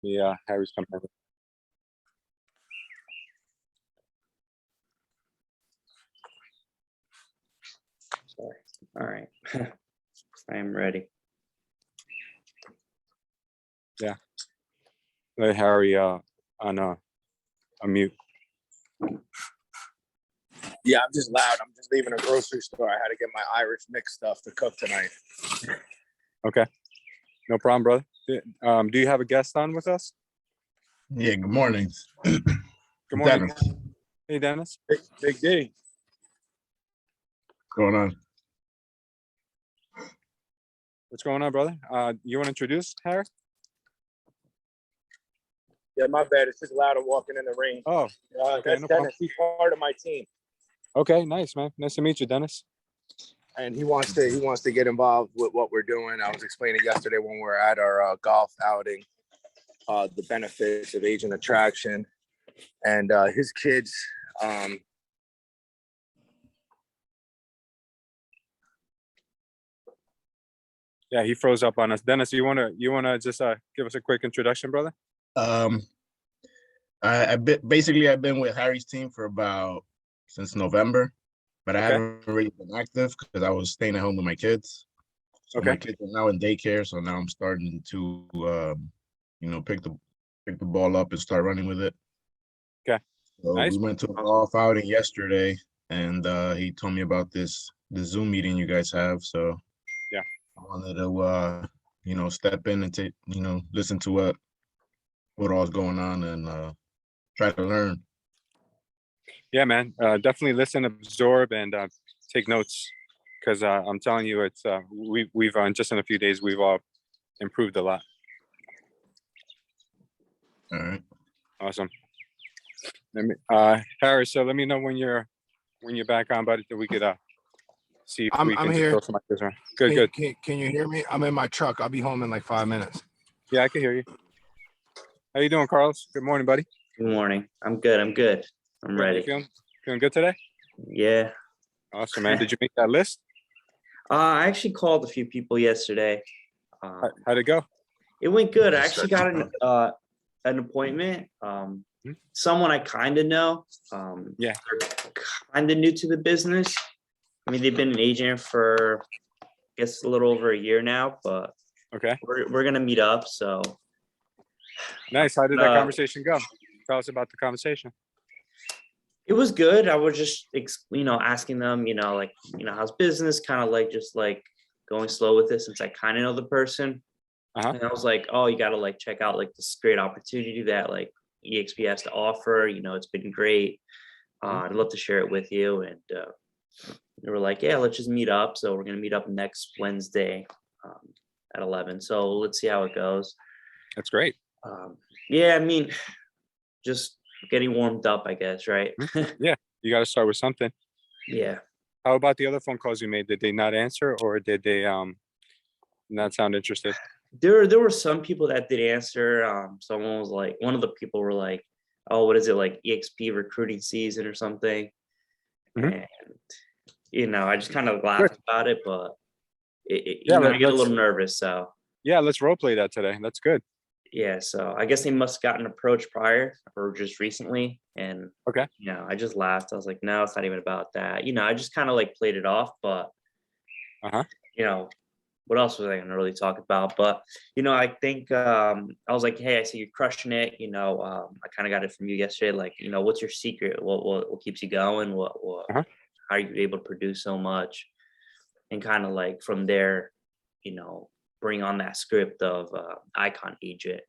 Yeah, Harry's coming in. Sorry. All right. I am ready. Yeah. Let Harry on a mute. Yeah, I'm just loud. I'm just leaving a grocery store. I had to get my Irish mix stuff to cook tonight. Okay. No problem, brother. Do you have a guest on with us? Yeah, good morning. Good morning. Dennis. Hey, Dennis. Big D. What's going on? What's going on, brother? You want to introduce Harry? Yeah, my bad. It's just loud. I'm walking in the rain. Oh, okay, That's no Dennis. problem. He's part of my team, okay, nice, man. Nice to meet you, Dennis. and he wants to get involved with what we're doing. I was explaining yesterday when we were at our golf outing, the benefits of agent attraction, and his kids. Yeah, he froze up on us. Dennis, you wanna just give us a quick introduction, brother? Basically I've been with Harry's team for since November, but I Okay. haven't really been active because I was staying at home with my kids. So Okay. my kids are now in daycare, so now I'm starting to pick the ball up and start running with it. Okay. So Nice. we went to a golf outing yesterday, and he told me about the Zoom meeting you guys have. So Yeah, I wanted to step in and take listen to what all's going on and try to learn. Yeah, man. Definitely listen, absorb, and take notes, because I'm telling you, it's we've just in a few days we've all improved a lot. All right. Awesome. Harry, so let me know when you're back on, buddy, so we could see if I'm we can here. throw some ideas around. Good. Can you hear me? I'm in my truck. I'll be home in like 5 minutes. Yeah, I can hear you. How you doing, Carlos? Good morning, buddy. Good morning. I'm good. I'm good. I'm Good. You ready. feeling good today? Yeah. Awesome, man. Did you make that list? I actually called a few people yesterday. How'd it go? It went good. I actually got an appointment. Someone I kind of know. Yeah. They're kind of new to the business. I mean, they've been an agent for, I guess, a little over a year now, but Okay. we're gonna meet up. So Nice. How did that conversation go? Tell us about the conversation. it was good. I was just, asking them, how's business, kind of like just like going slow with this since I kind of know the person. Uh-huh. And I was like, oh, you got to like check out like this great opportunity that like EXP has to offer. It's been great. I'd love to share it with you. And they were like, yeah, let's just meet up. So we're going to meet up next Wednesday at 11. So let's see how it goes. That's great. Yeah, I mean, just getting warmed up, I guess, right? Yeah, you got to start with something. Yeah. How about the other phone calls you made? Did they not answer, or did they not sound interested? There were some people that did answer. Someone was like, one of the people were like, oh, what is it, like EXP recruiting season or something? Mhm. And I just kind of laughed about it, but I get a little nervous. So yeah, let's role play that today. That's good. yeah, so I guess they must have gotten approached prior or just recently. And Okay. I just laughed. I was like, no, it's not even about that. I just kind of like played it off, but what else was I going to really talk about? But, I think I was like, hey, I see you're crushing it. I kind of got it from you yesterday. Like, what's your secret? What keeps you going? How are you able to produce so much? And kind of like from there, bring on that script of icon agent.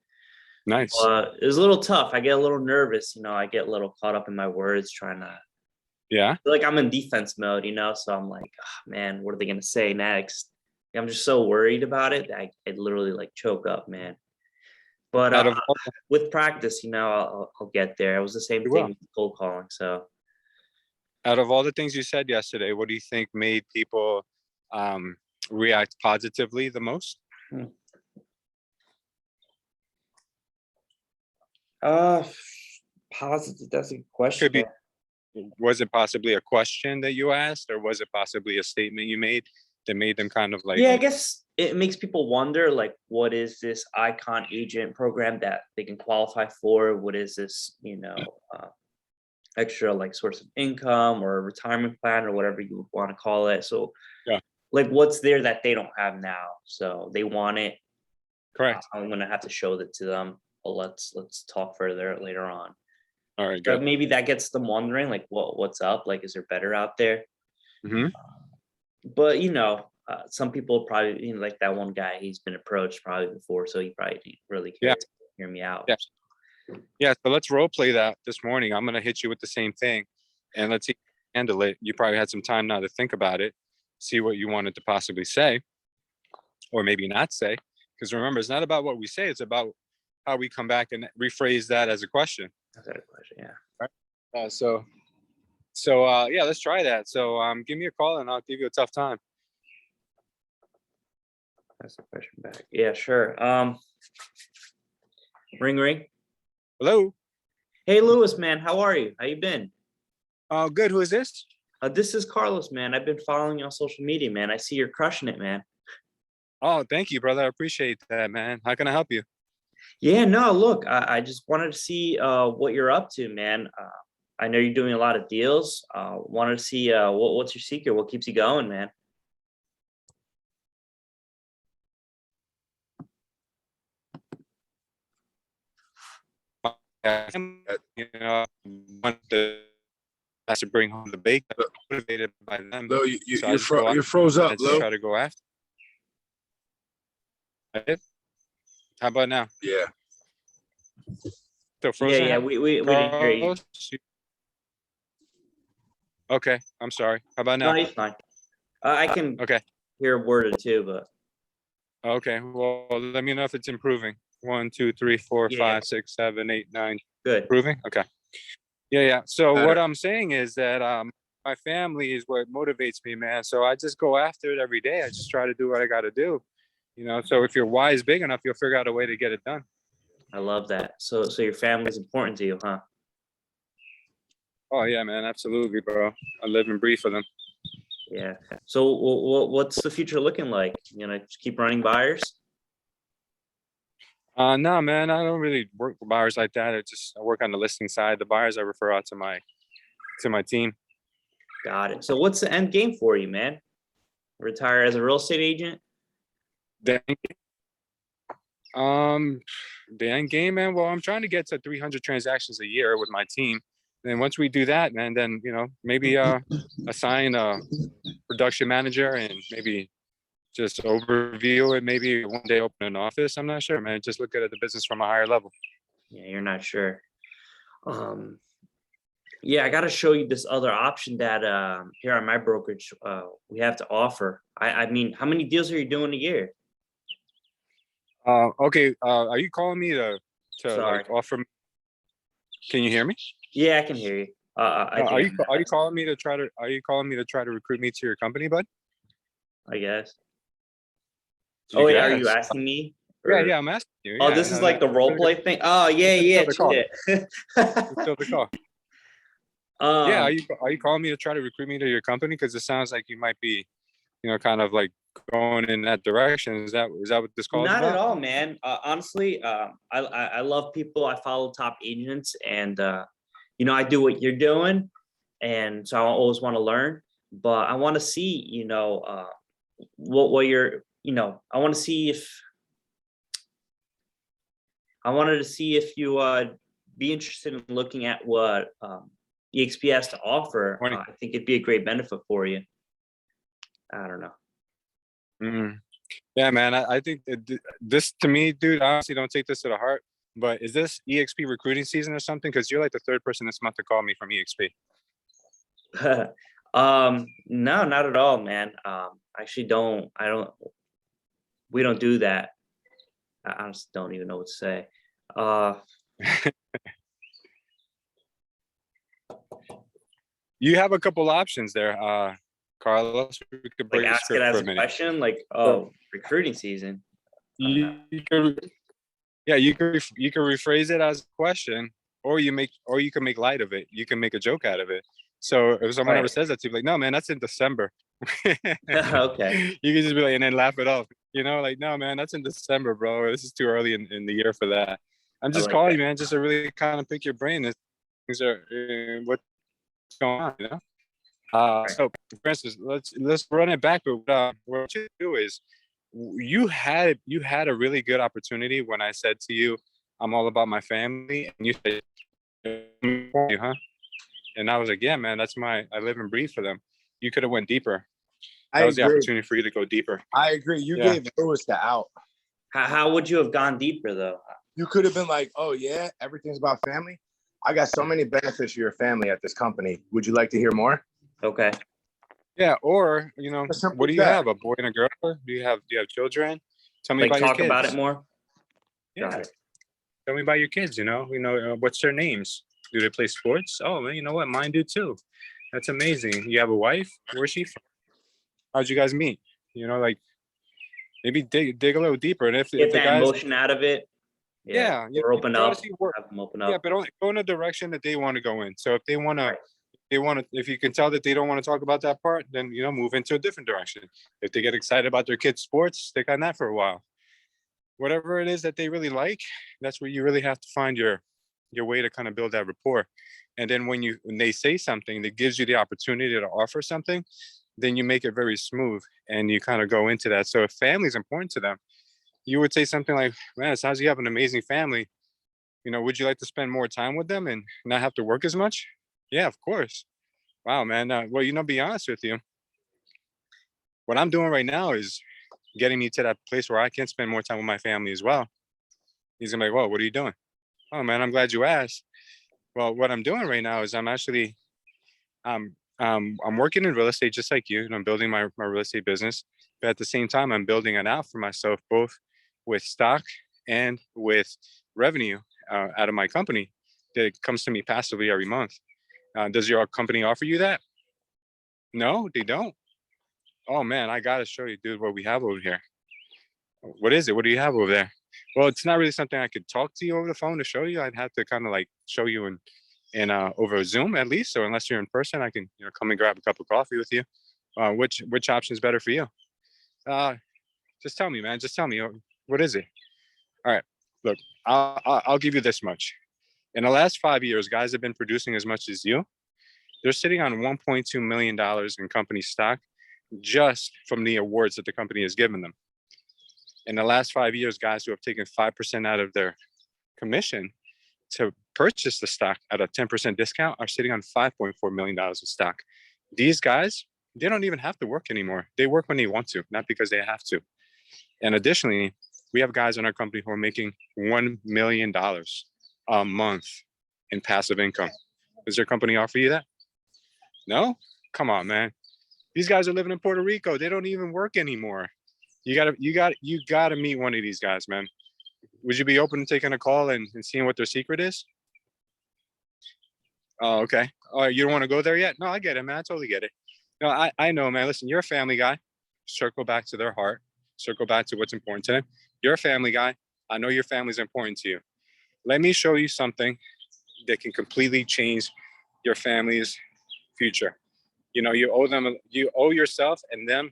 Nice. It was a little tough. I get a little nervous. I get a little caught up in my words trying to. Yeah. I feel like I'm in defense mode, so I'm like, oh, man, what are they going to say next? I'm just so worried about it that I literally like choke up, man. But with practice, I'll get there. It was the same thing with cold calling. So out of all the things you said yesterday, what do you think made people react positively the most? Positive. That's a good question. Was it possibly a question that you asked, or was it possibly a statement you made? that made them kind of like, Yeah, I guess it makes people wonder, like, what is this icon agent program that they can qualify for? What is this, extra like source of income or a retirement plan or whatever you would want to call it? So, Yeah. like, what's there that they don't have now? So they want it. correct. I'm gonna have to show that to them. But let's talk further later on. All right, But good. maybe that gets them wondering, like, what's up? Like, is there better out there? Hmm. But some people probably, like that one guy, he's been approached probably before, so he probably didn't really care Yeah. to hear me out. Yeah. Yeah, so let's role play that this morning. I'm gonna hit you with the same thing, and let's see if you can handle it. You probably had some time now to think about it, see what you wanted to possibly say, or maybe not say. Because remember, it's not about what we say; it's about how we come back and rephrase that as a question. That's a good question. Yeah. Yeah, let's try that. So give me a call and I'll give you a tough time. That's the question back. Yeah, sure. Ring ring. Hello. Hey Lewis, man, how are you? How you been? Oh, good. Who is this? This is Carlos, man. I've been following you on social media, man. I see you're crushing it, man. Oh, thank you, brother. I appreciate that, man. How can I help you? Yeah, no, look, I just wanted to see what you're up to, man. I know you're doing a lot of deals. Wanted to see what's your secret? What keeps you going, man? You know, want to has to bring home the bacon. Motivated by them. Lou, So I just go out you froze and up, I just Lou. try to go after. I did? How about now? Yeah. Still frozen? Yeah, we didn't hear you. Carlos? Okay, I'm sorry. How about No, now? it's fine. I can Okay. hear a word or two, but Okay. Well, let me know if it's improving. 1, 2, 3, 4, Yeah. 5, 6, 7, 8, 9. good. Improving? Okay. Yeah. So what Better. I'm saying is that my family is what motivates me, man. So I just go after it every day. I just try to do what I got to do. So if your why is big enough, you'll figure out a way to get it done. I love that. So your family's important to you, huh? Oh yeah, man, absolutely, bro. I live and breathe for them. Yeah. So what's the future looking like? Just keep running buyers? No, man, I don't really work with buyers like that. I work on the listing side. The buyers I refer out to my team. Got it. So what's the end game for you, man? Retire as a real estate agent? Then, the end game, man. Well, I'm trying to get to 300 transactions a year with my team. And once we do that, man, then maybe assign a production manager and maybe just overview it. Maybe one day open an office. I'm not sure, man. Just look at the business from a higher level. Yeah, you're not sure. Yeah, I got to show you this other option that here at my brokerage we have to offer. I mean, how many deals are you doing a year? Okay. Are you calling me to Sorry. like offer? Can you hear me? Yeah, I can hear you. Are you calling me to try to recruit me to your company, bud? I guess. You Oh, yeah. Are you guess. asking me? Yeah, I'm asking you. Oh, Yeah, this is no, like the role play thing. Oh, yeah, It's still the shit. It's still the call. Yeah, Um, are you calling me to try to recruit me to your company? Because it sounds like you might be, kind of like going in that direction. Is that what this call is Not at about? all, man. Honestly, I love people. I follow top agents, and I do what you're doing, and so I always want to learn. But I want to see, what you're, I want to see if I wanted to see if you be interested in looking at what EXP has to offer. Morning. I think it'd be a great benefit for you. I don't know. Mm. Yeah, man. I think this to me, dude. I honestly don't take this to the heart. But is this EXP recruiting season or something? Because you're like the third person this month to call me from EXP. No, not at all, man. Actually we don't do that. I honestly don't even know what to say. You have a couple options there, Carlos. We could Like break the ask it script as for a a minute. question, like, oh, recruiting season. You could, yeah, you could rephrase it as a question, or you can make light of it. You can make a joke out of it. So if someone ever Right. says that to you, like, no, man, that's in December. Okay. You can just be like, and then laugh it off. Like, no, man, that's in December, bro. This is too early in the year for that. I'm I just like calling that. you, man, just to really kind of pick your brain. Things are what's going on. Right. So, for instance, let's run it back. But what you do is, you had a really good opportunity when I said to you, I'm all about my family, and you said, you, huh? And I was like, yeah, man, I live and breathe for them. You could have went deeper. I That was the agree. opportunity for you to go deeper. I agree. You Yeah. gave Lewis the out. How would you have gone deeper though? You could have been like, oh yeah, everything's about family. I got so many benefits for your family at this company. Would you like to hear more? Okay. Yeah, or As simple what do as you that. have? A boy and a girl? Do you have children? Tell me Like about your talk kids. about it more. Yeah. Got it. Tell me about your kids. What's their names? Do they play sports? Oh man, you know what? Mine do too. That's amazing. You have a wife? Where's she from? How'd you guys meet? Like maybe dig a little deeper. And if Get the that guys, emotion out of it. yeah, Or open up. honestly work. Have them open Yeah, up. but only go in a direction that they want to go in. So if they want to, Right. if you can tell that they don't want to talk about that part, then move into a different direction. If they get excited about their kids' sports, stick on that for a while. Whatever it is that they really like, that's where you really have to find your way to kind of build that rapport. And then when they say something that gives you the opportunity to offer something, then you make it very smooth and you kind of go into that. So if family is important to them, you would say something like, man, it sounds like you have an amazing family. Would you like to spend more time with them and not have to work as much? Yeah, of course. Wow, man. Well, be honest with you. What I'm doing right now is getting me to that place where I can spend more time with my family as well. He's gonna be like, whoa, what are you doing? Oh man, I'm glad you asked. Well, what I'm doing right now is I'm working in real estate just like you, and I'm building my real estate business. But at the same time, I'm building it out for myself, both with stock and with revenue out of my company that comes to me passively every month. Does your company offer you that? No, they don't. Oh man, I gotta show you, dude, what we have over here. What is it? What do you have over there? Well, it's not really something I could talk to you over the phone to show you. I'd have to kind of like show you in over Zoom at least. So unless you're in person, I can come and grab a cup of coffee with you. Which option is better for you? Just tell me, man. Just tell me. What is it? All right. Look, I'll give you this much. In the last 5 years, guys have been producing as much as you. They're sitting on $1.2 million in company stock just from the awards that the company has given them. In the last 5 years, guys who have taken 5% out of their commission to purchase the stock at a 10% discount are sitting on $5.4 million of stock. These guys, they don't even have to work anymore. They work when they want to, not because they have to. And additionally, we have guys in our company who are making $1 million a month in passive income. Does your company offer you that? No? Come on, man. These guys are living in Puerto Rico. They don't even work anymore. You gotta meet one of these guys, man. Would you be open to taking a call and seeing what their secret is? Oh, okay. Oh, you don't want to go there yet? No, I get it, man. I totally get it. No, I know, man. Listen, you're a family guy. Circle back to their heart. Circle back to what's important to them. You're a family guy. I know your family's important to you. Let me show you something that can completely change your family's future. You owe yourself and them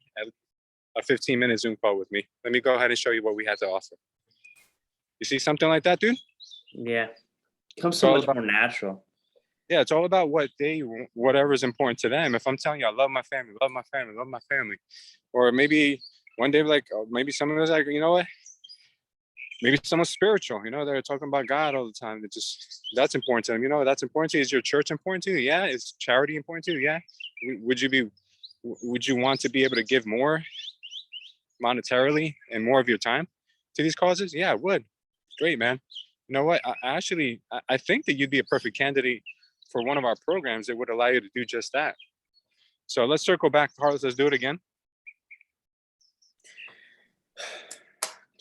a 15-minute Zoom call with me. Let me go ahead and show you what we have to offer. You see something like that, dude? Yeah. It comes so much more natural. Yeah, it's all about whatever is important to them. If I'm telling you, I love my family, love my family, love my family. Or maybe one day, like, maybe someone was like, you know what? Maybe someone's spiritual, they're talking about God all the time. That's important to them. That's important to you. Is your church important to you? Yeah. Is charity important to you? Yeah. Would you want to be able to give more monetarily and more of your time to these causes? Yeah, I would. Great, man. You know what? I think that you'd be a perfect candidate for one of our programs that would allow you to do just that. So let's circle back. Carlos, let's do it again.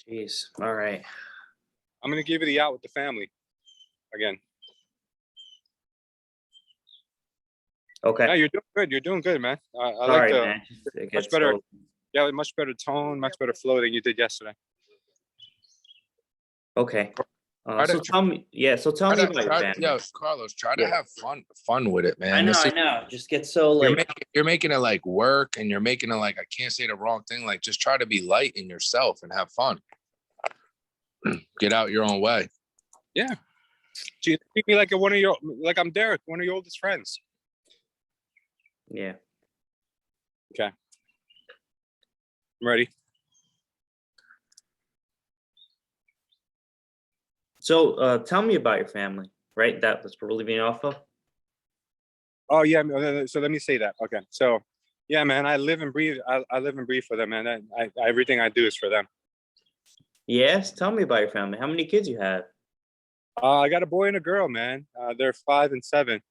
Jeez. All right. I'm going to give you the out with the family again. Okay. Yeah, you're doing good. You're doing good, man. I like Sorry, the man. It much gets better. so- Yeah, much better tone, much better flow than you did yesterday. Okay. Try So to, tell me, yeah. So tell me about your family. yeah, Carlos, try to Yeah. have fun with it, I man. know, This I is know. Just get so you're like, making you're making it like work, and you're making it like I can't say the wrong thing. Like just try to be light in yourself and have fun. Get out your own way. Yeah. You treat me like like I'm Derek, one of your oldest friends. yeah. Okay. I'm ready. So tell me about your family, right? That's what we're leaving off of. Oh yeah. So let me say that. Okay. So yeah, man, I live and breathe. I live and breathe for them, man. Everything I do is for them. Yes, tell me about your family. How many kids you have? I got a boy and a girl, man. They're 5 and 7,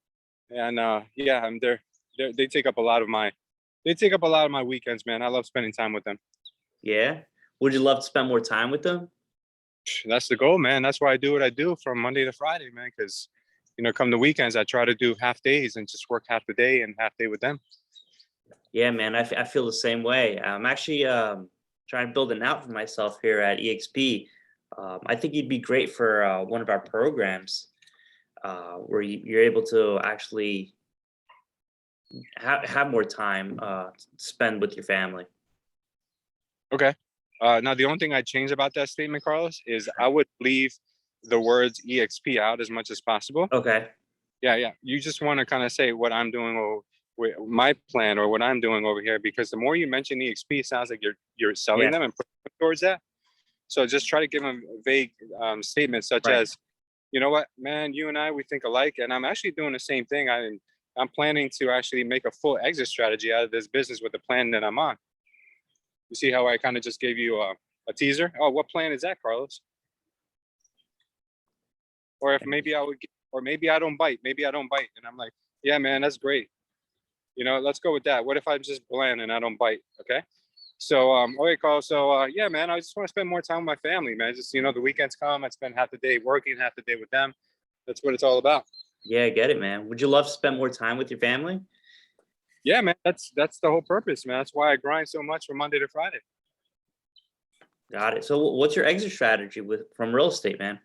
and yeah, they take up a lot of my weekends, man. I love spending time with them. Yeah. Would you love to spend more time with them? That's the goal, man. That's why I do what I do from Monday to Friday, man. Because come the weekends, I try to do half days and just work half the day and half day with them. Yeah, man, I feel the same way. I'm actually trying to build an out for myself here at EXP. I think you'd be great for one of our programs where you're able to actually have more time to spend with your family. Okay. Now the only thing I'd change about that statement, Carlos, is I would leave the words EXP out as much as possible. Okay. Yeah. You just want to kind of say what I'm doing or my plan or what I'm doing over here, because the more you mention EXP, it sounds like you're selling Yeah. them and pushing them towards that. So just try to give them vague statements such Right. as, you know what, man, you and we think alike, and I'm actually doing the same thing. I'm planning to actually make a full exit strategy out of this business with the plan that I'm on. You see how I kind of just gave you a teaser? Oh, what plan is that, Carlos? Or if maybe or maybe I don't bite. Maybe I don't bite, and I'm like, yeah, man, that's great. Let's go with that. What if I'm just bland and I don't bite? Okay. So, okay, Carl. So, yeah, man, I just want to spend more time with my family, man. Just, the weekends come, I spend half the day working, half the day with them. That's what it's all about. Yeah, I get it, man. Would you love to spend more time with your family? Yeah, man, that's the whole purpose, man. That's why I grind so much from Monday to Friday. Got it. So what's your exit strategy from real estate, man?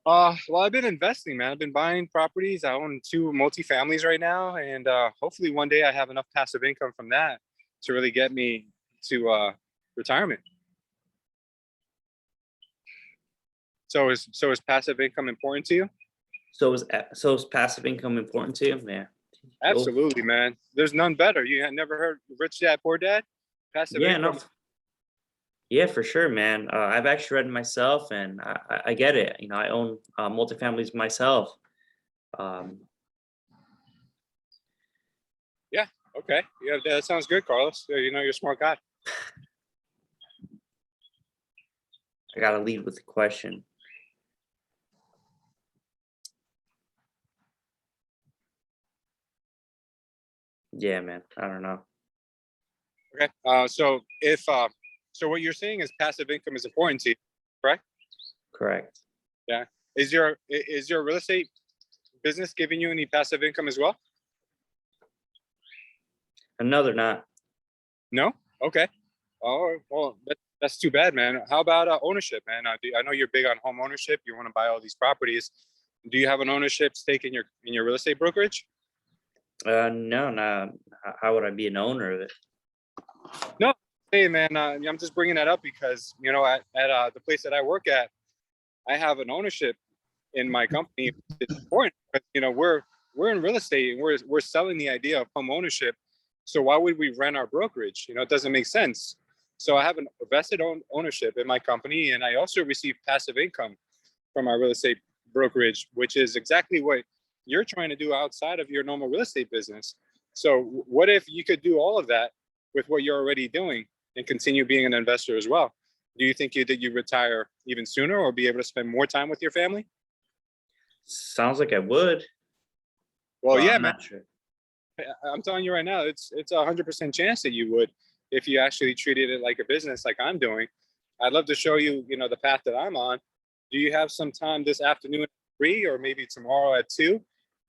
Well, I've been investing, man. I've been buying properties. I own 2 multifamilies right now, and hopefully one day I have enough passive income from that to really get me to retirement. So is passive income important to you? So is passive income important to you? Yeah. Cool. Absolutely, man. There's none better. You had never heard Rich Dad Poor Dad? Passive Yeah, income. no. Yeah, for sure, man. I've actually read it myself, and I get it. I own multifamilies myself. Um, Yeah. Okay. Yeah, that sounds good, Carlos. You're a smart guy. I gotta lead with the question. Yeah, man. I don't know. Okay. So what you're saying is passive income is important to you, correct? Correct. Yeah. Is your real estate business giving you any passive income as well? Another not. No. Okay. Oh, well, that's too bad, man. How about ownership, man? I know you're big on home ownership. You want to buy all these properties. Do you have an ownership stake in your real estate brokerage? No, no. How would I be an owner of it? No. Hey, man. I'm just bringing that up because at the place that I work at, I have an ownership in my company. It's important because we're in real estate and we're selling the idea of home ownership. So why would we rent our brokerage? It doesn't make sense. So I have an vested ownership in my company, and I also receive passive income from our real estate brokerage, which is exactly what you're trying to do outside of your normal real estate business. So what if you could do all of that with what you're already doing and continue being an investor as well? Do you think that you retire even sooner or be able to spend more time with your family? Sounds like I would. Well, yeah, I'm man. not sure. I'm telling you right now, it's 100% chance that you would if you actually treated it like a business, like I'm doing. I'd love to show you, the path that I'm on. Do you have some time this afternoon at 3 or maybe tomorrow at 2?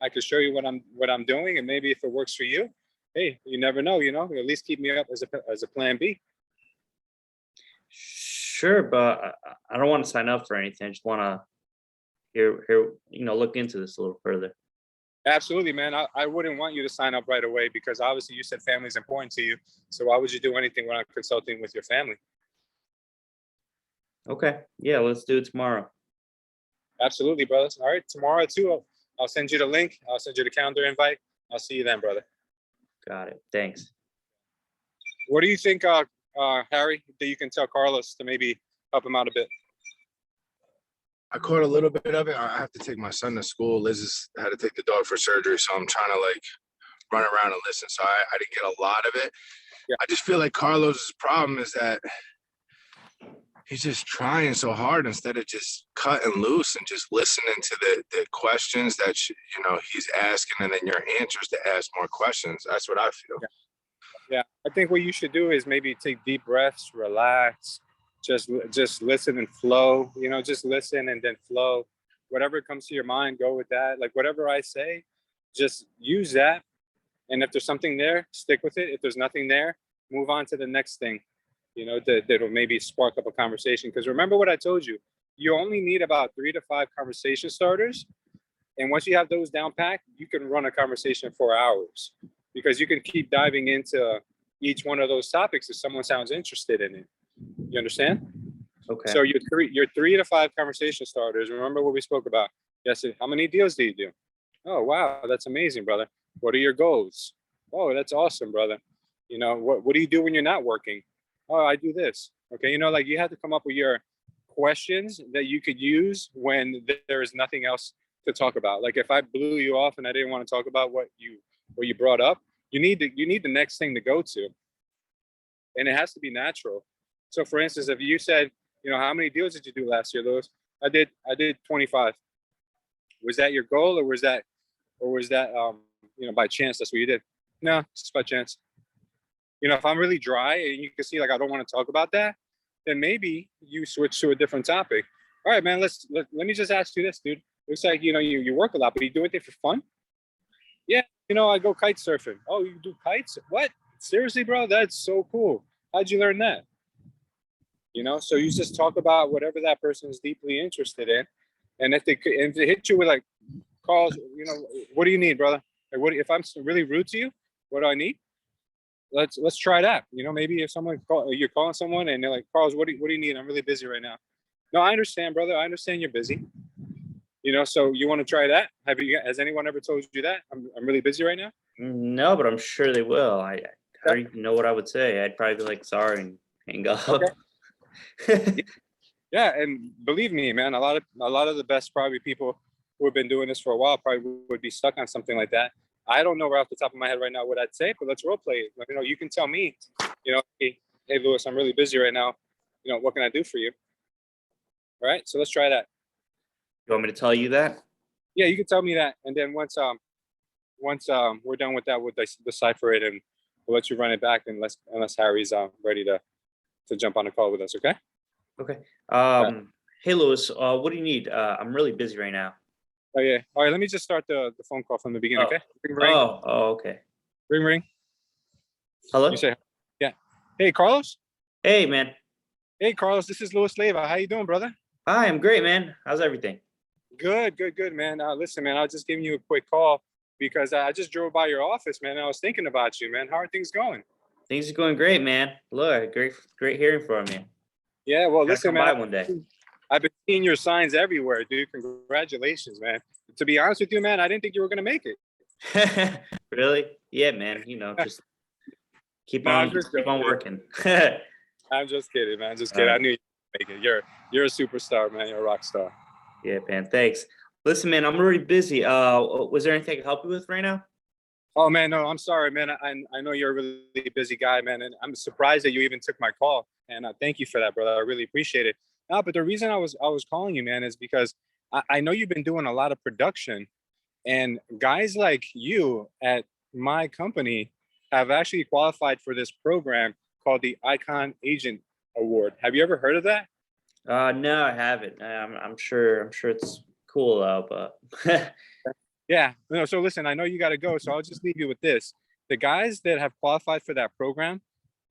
I could show you what I'm doing, and maybe if it works for you, hey, you never know. At least keep me up as a plan B. Sure, but I don't want to sign up for anything. I just want to look into this a little further. Absolutely, man. I wouldn't want you to sign up right away because obviously you said family is important to you. So why would you do anything without consulting with your family? Okay, yeah, let's do it tomorrow. Absolutely, brothers. All right, tomorrow at 2, I'll send you the link. I'll send you the calendar invite. I'll see you then, brother. Got it. Thanks. What do you think, Harry, that you can tell Carlos to maybe help him out a bit? I caught a little bit of it. I have to take my son to school. Liz has had to take the dog for surgery, so I'm trying to like run around and listen. So I didn't get a lot of it. Yeah. I just feel like Carlos's problem is that he's just trying so hard instead of just cutting loose and just listening to the questions that he's asking, and then your answers to ask more questions. That's what I feel. Yeah, I think what you should do is maybe take deep breaths, relax, just listen and flow. Just listen and then flow. Whatever comes to your mind, go with that. Like whatever I say, just use that. And if there's something there, stick with it. If there's nothing there, move on to the next thing. That'll maybe spark up a conversation. Because remember what I told you, you only need about 3 to 5 conversation starters. And once you have those down packed, you can run a conversation for hours because you can keep diving into each one of those topics if someone sounds interested in it. You understand? Okay. So your 3 to 5 conversation starters. Remember what we spoke about yesterday. How many deals do you do? Oh, wow. That's amazing, brother. What are your goals? Oh, that's awesome, brother. What do you do when you're not working? Oh, I do this. Okay. Like you have to come up with your questions that you could use when there is nothing else to talk about. Like if I blew you off and I didn't want to talk about what you brought up, you need the next thing to go to. And it has to be natural. So for instance, if you said, how many deals did you do last year, Louis? I did 25. Was that your goal or was that by chance that's what you did? No, just by chance. If I'm really dry and you can see like I don't want to talk about that, then maybe you switch to a different topic. All right, man, let me just ask you this, dude. Looks like you work a lot, but you do anything for fun? Yeah, I go kite surfing. Oh, you do kites? What? Seriously, bro? That's so cool. How'd you learn that? So you just talk about whatever that person is deeply interested in. And if they hit you with like calls, what do you need, brother? Like what if I'm really rude to you, what do I need? Let's try that. Maybe if you're calling someone and they're like, Carlos, what do you need? I'm really busy right now. No, I understand, brother. I understand you're busy. So you want to try that? Has anyone ever told you that? I'm really busy right now? No, but I'm sure they will. I don't even know what I would say. I'd probably be like, sorry, and hang up. Okay. Yeah, and believe me, man, a lot of the best probably people who have been doing this for a while probably would be stuck on something like that. I don't know right off the top of my head right now what I'd say, but let's role play it. You can tell me, hey, Louis, I'm really busy right now. What can I do for you? All right, so let's try that. You want me to tell you that? Yeah, you can tell me that, and then once we're done with that, we'll decipher it and we'll let you run it back unless Harry's ready to jump on a call with us. Okay. Okay. Hey, Louis, what do you need? I'm really busy right now. Oh yeah. All right. Let me just start the phone call from the beginning. Okay. Ring, ring. Okay. Ring, ring. Hello. You say, yeah. Hey, Carlos. Hey, man. Hey, Carlos. This is Louis Leyva. How you doing, brother? Hi, I'm great, man. How's everything? Good, man. Listen, man, I was just giving you a quick call because I just drove by your office, man. And I was thinking about you, man. How are things going? Things are going great, man. Look, great hearing from you. Yeah. Well, listen, come man. by one day. I've been seeing your signs everywhere, dude. Congratulations, man. To be honest with you, man, I didn't think you were gonna make it. Really? Yeah, man. Just keep on working. I'm just kidding, man. Just kidding. I knew you'd make it. You're a superstar, man. You're a rock star. Yeah, man. Thanks. Listen, man, I'm already busy. Was there anything I can help you with right now? Oh man, no, I'm sorry, man. I know you're a really busy guy, man, and I'm surprised that you even took my call. And thank you for that, brother. I really appreciate it. No, but the reason I was calling you, man, is because I know you've been doing a lot of production, and guys like you at my company have actually qualified for this program called the Icon Agent Award. Have you ever heard of that? No, I haven't. I'm sure it's cool though, but Yeah. No, so listen, I know you got to go, so I'll just leave you with this. The guys that have qualified for that program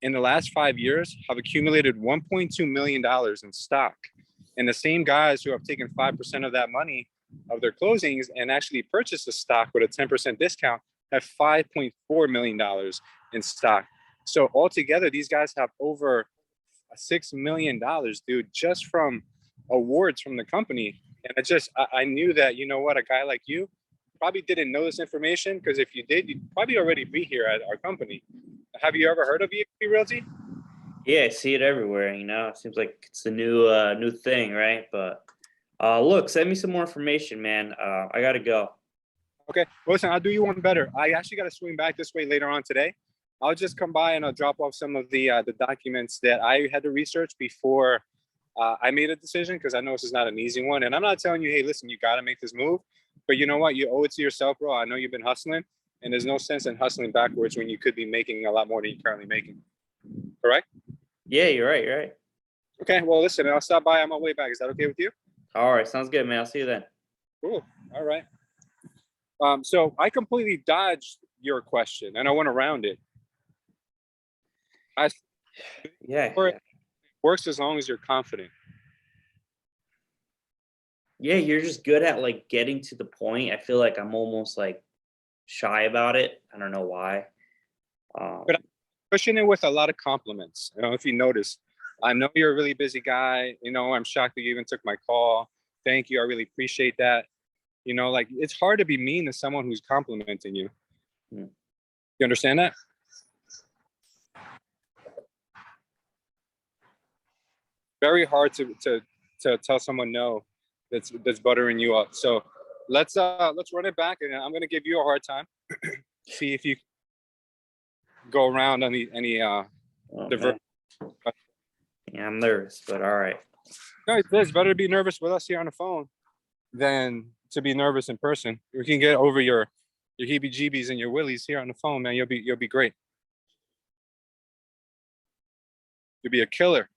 in the last 5 years have accumulated $1.2 million in stock. And the same guys who have taken 5% of that money of their closings and actually purchased the stock with a 10% discount have $5.4 million in stock. So altogether, these guys have over $6 million, dude, just from awards from the company. And I knew that, you know what, a guy like you probably didn't know this information, because if you did, you'd probably already be here at our company. Have you ever heard of EXP Realty? Yeah, I see it everywhere. You know, it seems like it's a new thing, right? But look, send me some more information, man. I gotta go. Okay, well, listen, I'll do you one better. I actually got to swing back this way later on today. I'll just come by and I'll drop off some of the documents that I had to research before I made a decision, because I know this is not an easy one. And I'm not telling you, hey, listen, you got to make this move. But you know what? You owe it to yourself, bro. I know you've been hustling, and there's no sense in hustling backwards when you could be making a lot more than you're currently making. Correct? Yeah, you're right. You're right. Okay, well, listen, I'll stop by on my way back. Is that okay with you? All right, sounds good, man. I'll see you then. Cool. All right. So I completely dodged your question, and I went around it. Yeah. Works as long as you're confident. Yeah, you're just good at like getting to the point. I feel like I'm almost like shy about it. I don't know why. But I'm pushing it with a lot of compliments. You know, if you notice, I know you're a really busy guy. You know, I'm shocked that you even took my call. Thank you. I really appreciate that. You know, like, it's hard to be mean to someone who's complimenting you. Hmm. You understand that? Very hard to tell someone no that's buttering you up. So let's run it back, and I'm gonna give you a hard time. See if you go around on any diverse. Yeah, I'm nervous, but all right. No, it's better to be nervous with us here on the phone than to be nervous in person. We can get over your heebie-jeebies and your willies here on the phone, man. You'll be great. You'll be a killer.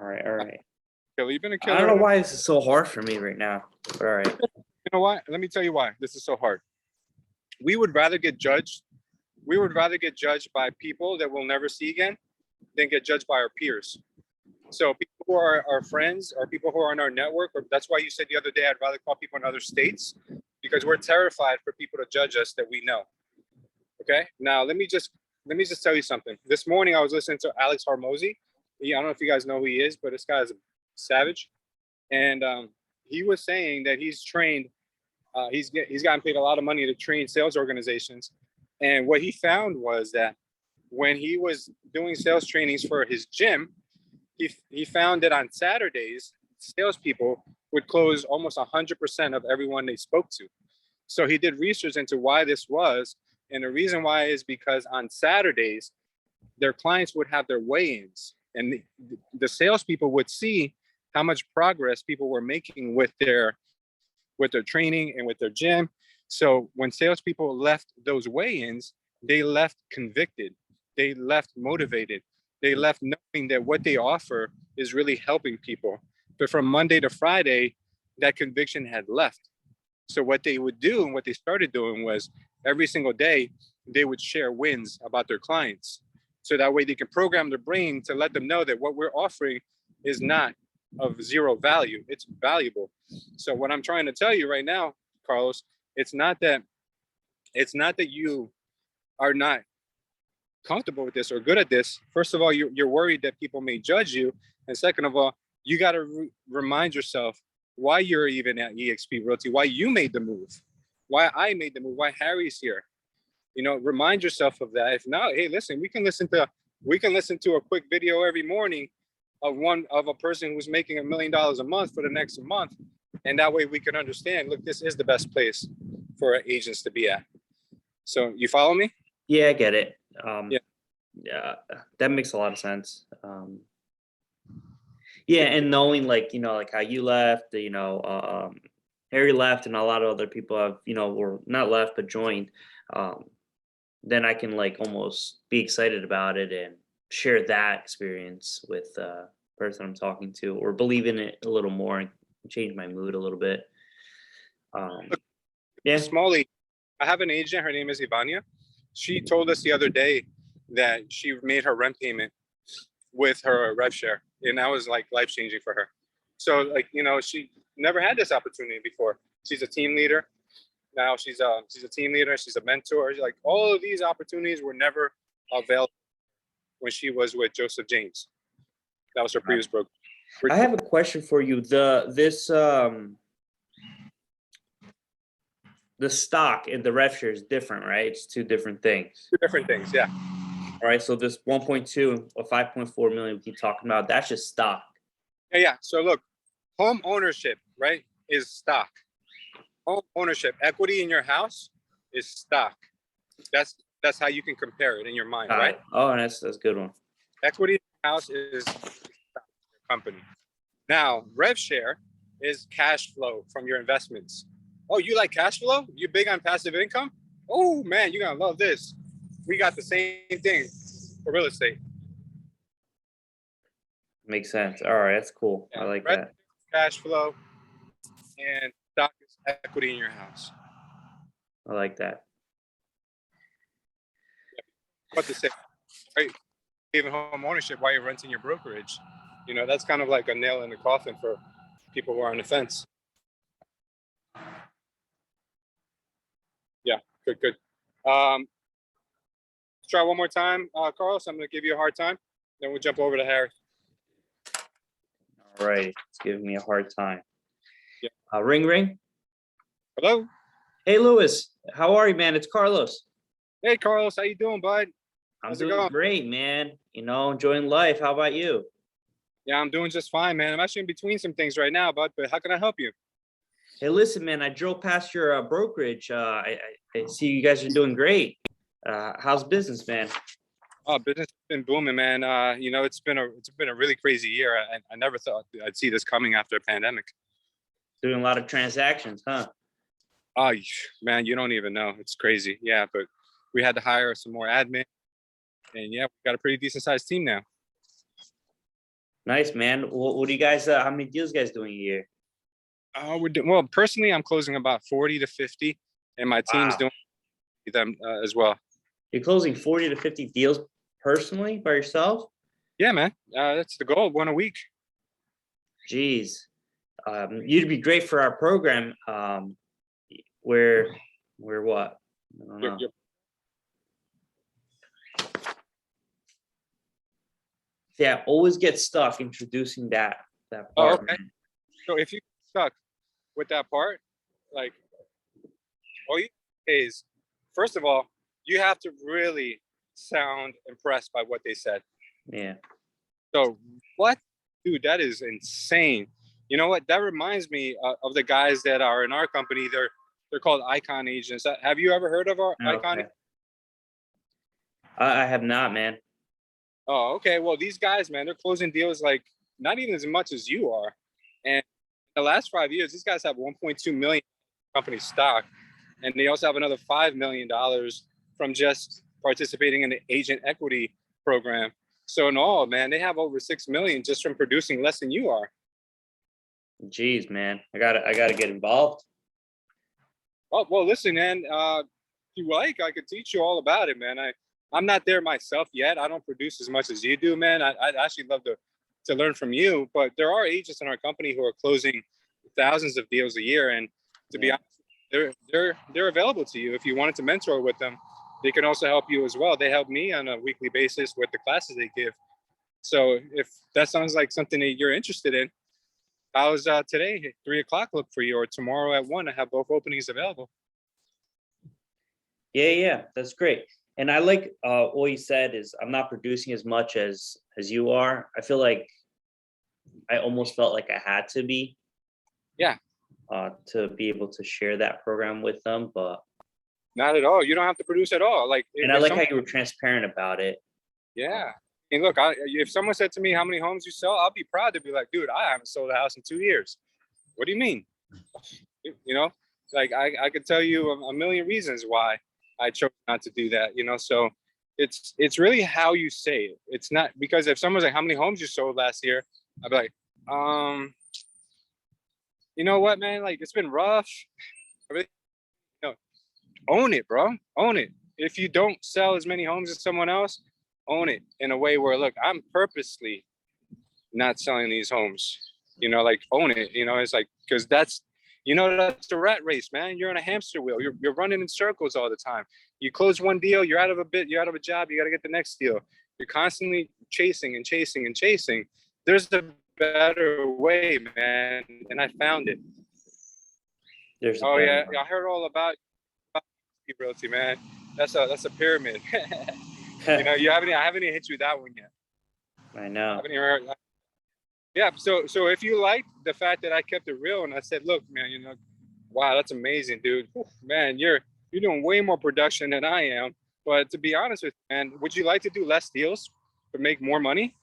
All right. Killer. You've been a killer. I don't know why this is so hard for me right now. All right. You know what? Let me tell you why this is so hard. We would rather get judged by people that we'll never see again than get judged by our peers. So people who are our friends, or people who are on our network, or that's why you said the other day, I'd rather call people in other states, because we're terrified for people to judge us that we know. Okay. Now let me just tell you something. This morning I was listening to Alex Hormozy. I don't know if you guys know who he is, but this guy is a savage. And he was saying that he's trained, he's gotten paid a lot of money to train sales organizations. And what he found was that when he was doing sales trainings for his gym, he found that on Saturdays, salespeople would close almost 100% of everyone they spoke to. So he did research into why this was. And the reason why is because on Saturdays, their clients would have their weigh-ins, and the salespeople would see how much progress people were making with their training and with their gym. So when salespeople left those weigh-ins, they left convicted, they left motivated, they left knowing that what they offer is really helping people. But from Monday to Friday, that conviction had left. So what they would do, and what they started doing, was every single day they would share wins about their clients. So that way they can program their brain to let them know that what we're offering is not of zero value, it's valuable. So what I'm trying to tell you right now, Carlos, it's not that you are not comfortable with this or good at this. First of all, you're worried that people may judge you. And second of all, you got to remind yourself why you're even at EXP Realty, why you made the move, why I made the move, why Harry's here. You know, remind yourself of that. If not, hey, listen, we can listen to a quick video every morning of a person who's making $1 million a month for the next month. And that way we can understand, look, this is the best place for agents to be at. So you follow me? Yeah, I get it. Yeah. Yeah, that makes a lot of sense. Yeah, and knowing like how you left, Harry left, and a lot of other people have were not left but joined. Then I can like almost be excited about it and share that experience with the person I'm talking to, or believe in it a little more and change my mood a little bit. Yeah. Smalley, I have an agent. Her name is Ivania. She told us the other day that she made her rent payment with her rev share, and that was like life changing for her. So like, you know, she never had this opportunity before. She's a team leader now. She's a team leader. She's a mentor. Like all of these opportunities were never available when she was with Joseph James. That was her previous broker. I have a question for you. The stock and the rev share is different, right? It's two different things. Two different things, yeah. All right. So this 1.2 or 5.4 million we keep talking about, that's just stock. Yeah. So look, home ownership, right, is stock. Home ownership, equity in your house is stock. That's how you can compare it in your mind, right? Oh, that's a good one. Equity in your house is company. Now, rev share is cash flow from your investments. Oh, you like cash flow? You big on passive income? Oh man, you're gonna love this. We got the same thing for real estate. Makes sense. All right, that's cool. Yeah, I like rev that. Cash flow and stock is equity in your house. I like that. What to say, right? Even home ownership while you're renting your brokerage. You know, that's kind of like a nail in the coffin for people who are on the fence. Yeah, good. Let's try one more time, Carlos. I'm going to give you a hard time. Then we'll jump over to Harry. All right, it's giving me a hard time. Yeah. Ring. Hello. Hey, Louis. How are you, man? It's Carlos. Hey, Carlos. How you doing, bud? I'm doing great, man. You know, enjoying life. How about you? Yeah, I'm doing just fine, man. I'm actually in between some things right now, bud. But how can I help you? Hey, listen, man. I drove past your brokerage. I see you guys are doing great. How's business, man? Oh, business has been booming, man. You know, it's been a really crazy year. I never thought I'd see this coming after a pandemic. Doing a lot of transactions, huh? Oh, man, you don't even know. It's crazy. Yeah, but we had to hire some more admin, and yeah, we got a pretty decent sized team now. Nice, man. What do you guys? How many deals you guys doing a year? We're doing well. Personally, I'm closing about 40 to 50, and my team's doing them as well. You're closing 40 to 50 deals personally by yourself? Yeah, man. That's the goal. One a week. Jeez. You'd be great for our program. Where what? I don't know. Yeah, always get stuck introducing that part. Oh, okay. So if you get stuck with that part, like, all you is, first of all, you have to really sound impressed by what they said. Yeah. So what, dude? That is insane. You know what? That reminds me of the guys that are in our company. They're called Icon agents. Have you ever heard of our Icon? Okay. I have not, man. Oh, okay. Well, these guys, man, they're closing deals like not even as much as you are. And in the last 5 years, these guys have 1.2 million company stock, and they also have another $5 million from just participating in the agent equity program. So in all, man, they have over 6 million just from producing less than you are. Jeez, man, I gotta get involved. Oh, well, listen, man, if you like, I could teach you all about it, man. I'm not there myself yet. I don't produce as much as you do, man. I'd actually love to learn from you, but there are agents in our company who are closing thousands of deals a year. And to be honest, they're available to you. If you wanted to mentor with them, they can also help you as well. They help me on a weekly basis with the classes they give. So if that sounds like something that you're interested in, how's today, 3 o'clock look for you, or tomorrow at 1? I have both openings available. Yeah, that's great. And I like what you said is I'm not producing as much as you are. I feel like I almost felt like I had to be. Yeah. To be able to share that program with them, but not at all. You don't have to produce at all. Like, and I like how you were transparent about it. Yeah. I mean, look, if someone said to me, how many homes you sell, I'll be proud to be like, dude, I haven't sold a house in 2 years. What do you mean? You know, like I could tell you a million reasons why I chose not to do that, you know? So it's really how you say it. It's not because if someone's like, how many homes you sold last year? I'd be like, you know what, man? Like, it's been rough. Really, own it, bro. Own it. If you don't sell as many homes as someone else, own it in a way where, look, I'm purposely not selling these homes, like own it, it's like, because that's a rat race, man. You're in a hamster wheel. You're running in circles all the time. You close one deal, you're out of a job, you got to get the next deal. You're constantly chasing and chasing and chasing. There's a better way, man, and I found it. Oh yeah, I heard all about realty, man. That's a pyramid. I haven't even hit you with that one yet. I know. I haven't even heard. Yeah, so if you like the fact that I kept it real and I said, look, man, wow, that's amazing, dude. Whew, man, you're doing way more production than I am. But to be honest with you, man, would you like to do less deals but make more money?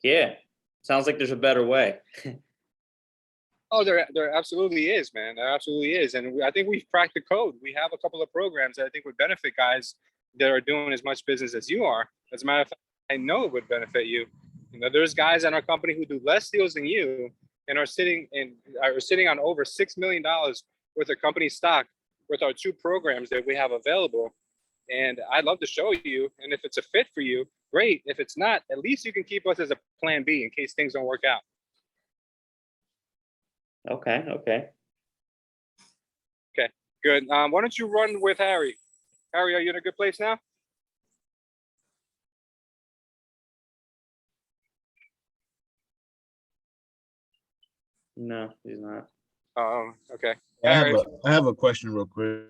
Yeah, sounds like there's a better way. Oh, there absolutely is, man. There absolutely is. And I think we've cracked the code. We have a couple of programs that I think would benefit guys that are doing as much business as you are. As a matter of fact, I know it would benefit you. There's guys in our company who do less deals than you and are sitting on over $6 million worth of company stock with our two programs that we have available. And I'd love to show you. And if it's a fit for you, great. If it's not, at least you can keep us as a plan B in case things don't work out. Okay. Okay, good. Why don't you run with Harry? Harry, are you in a good place now? No, he's not. Okay. I have a question real quick.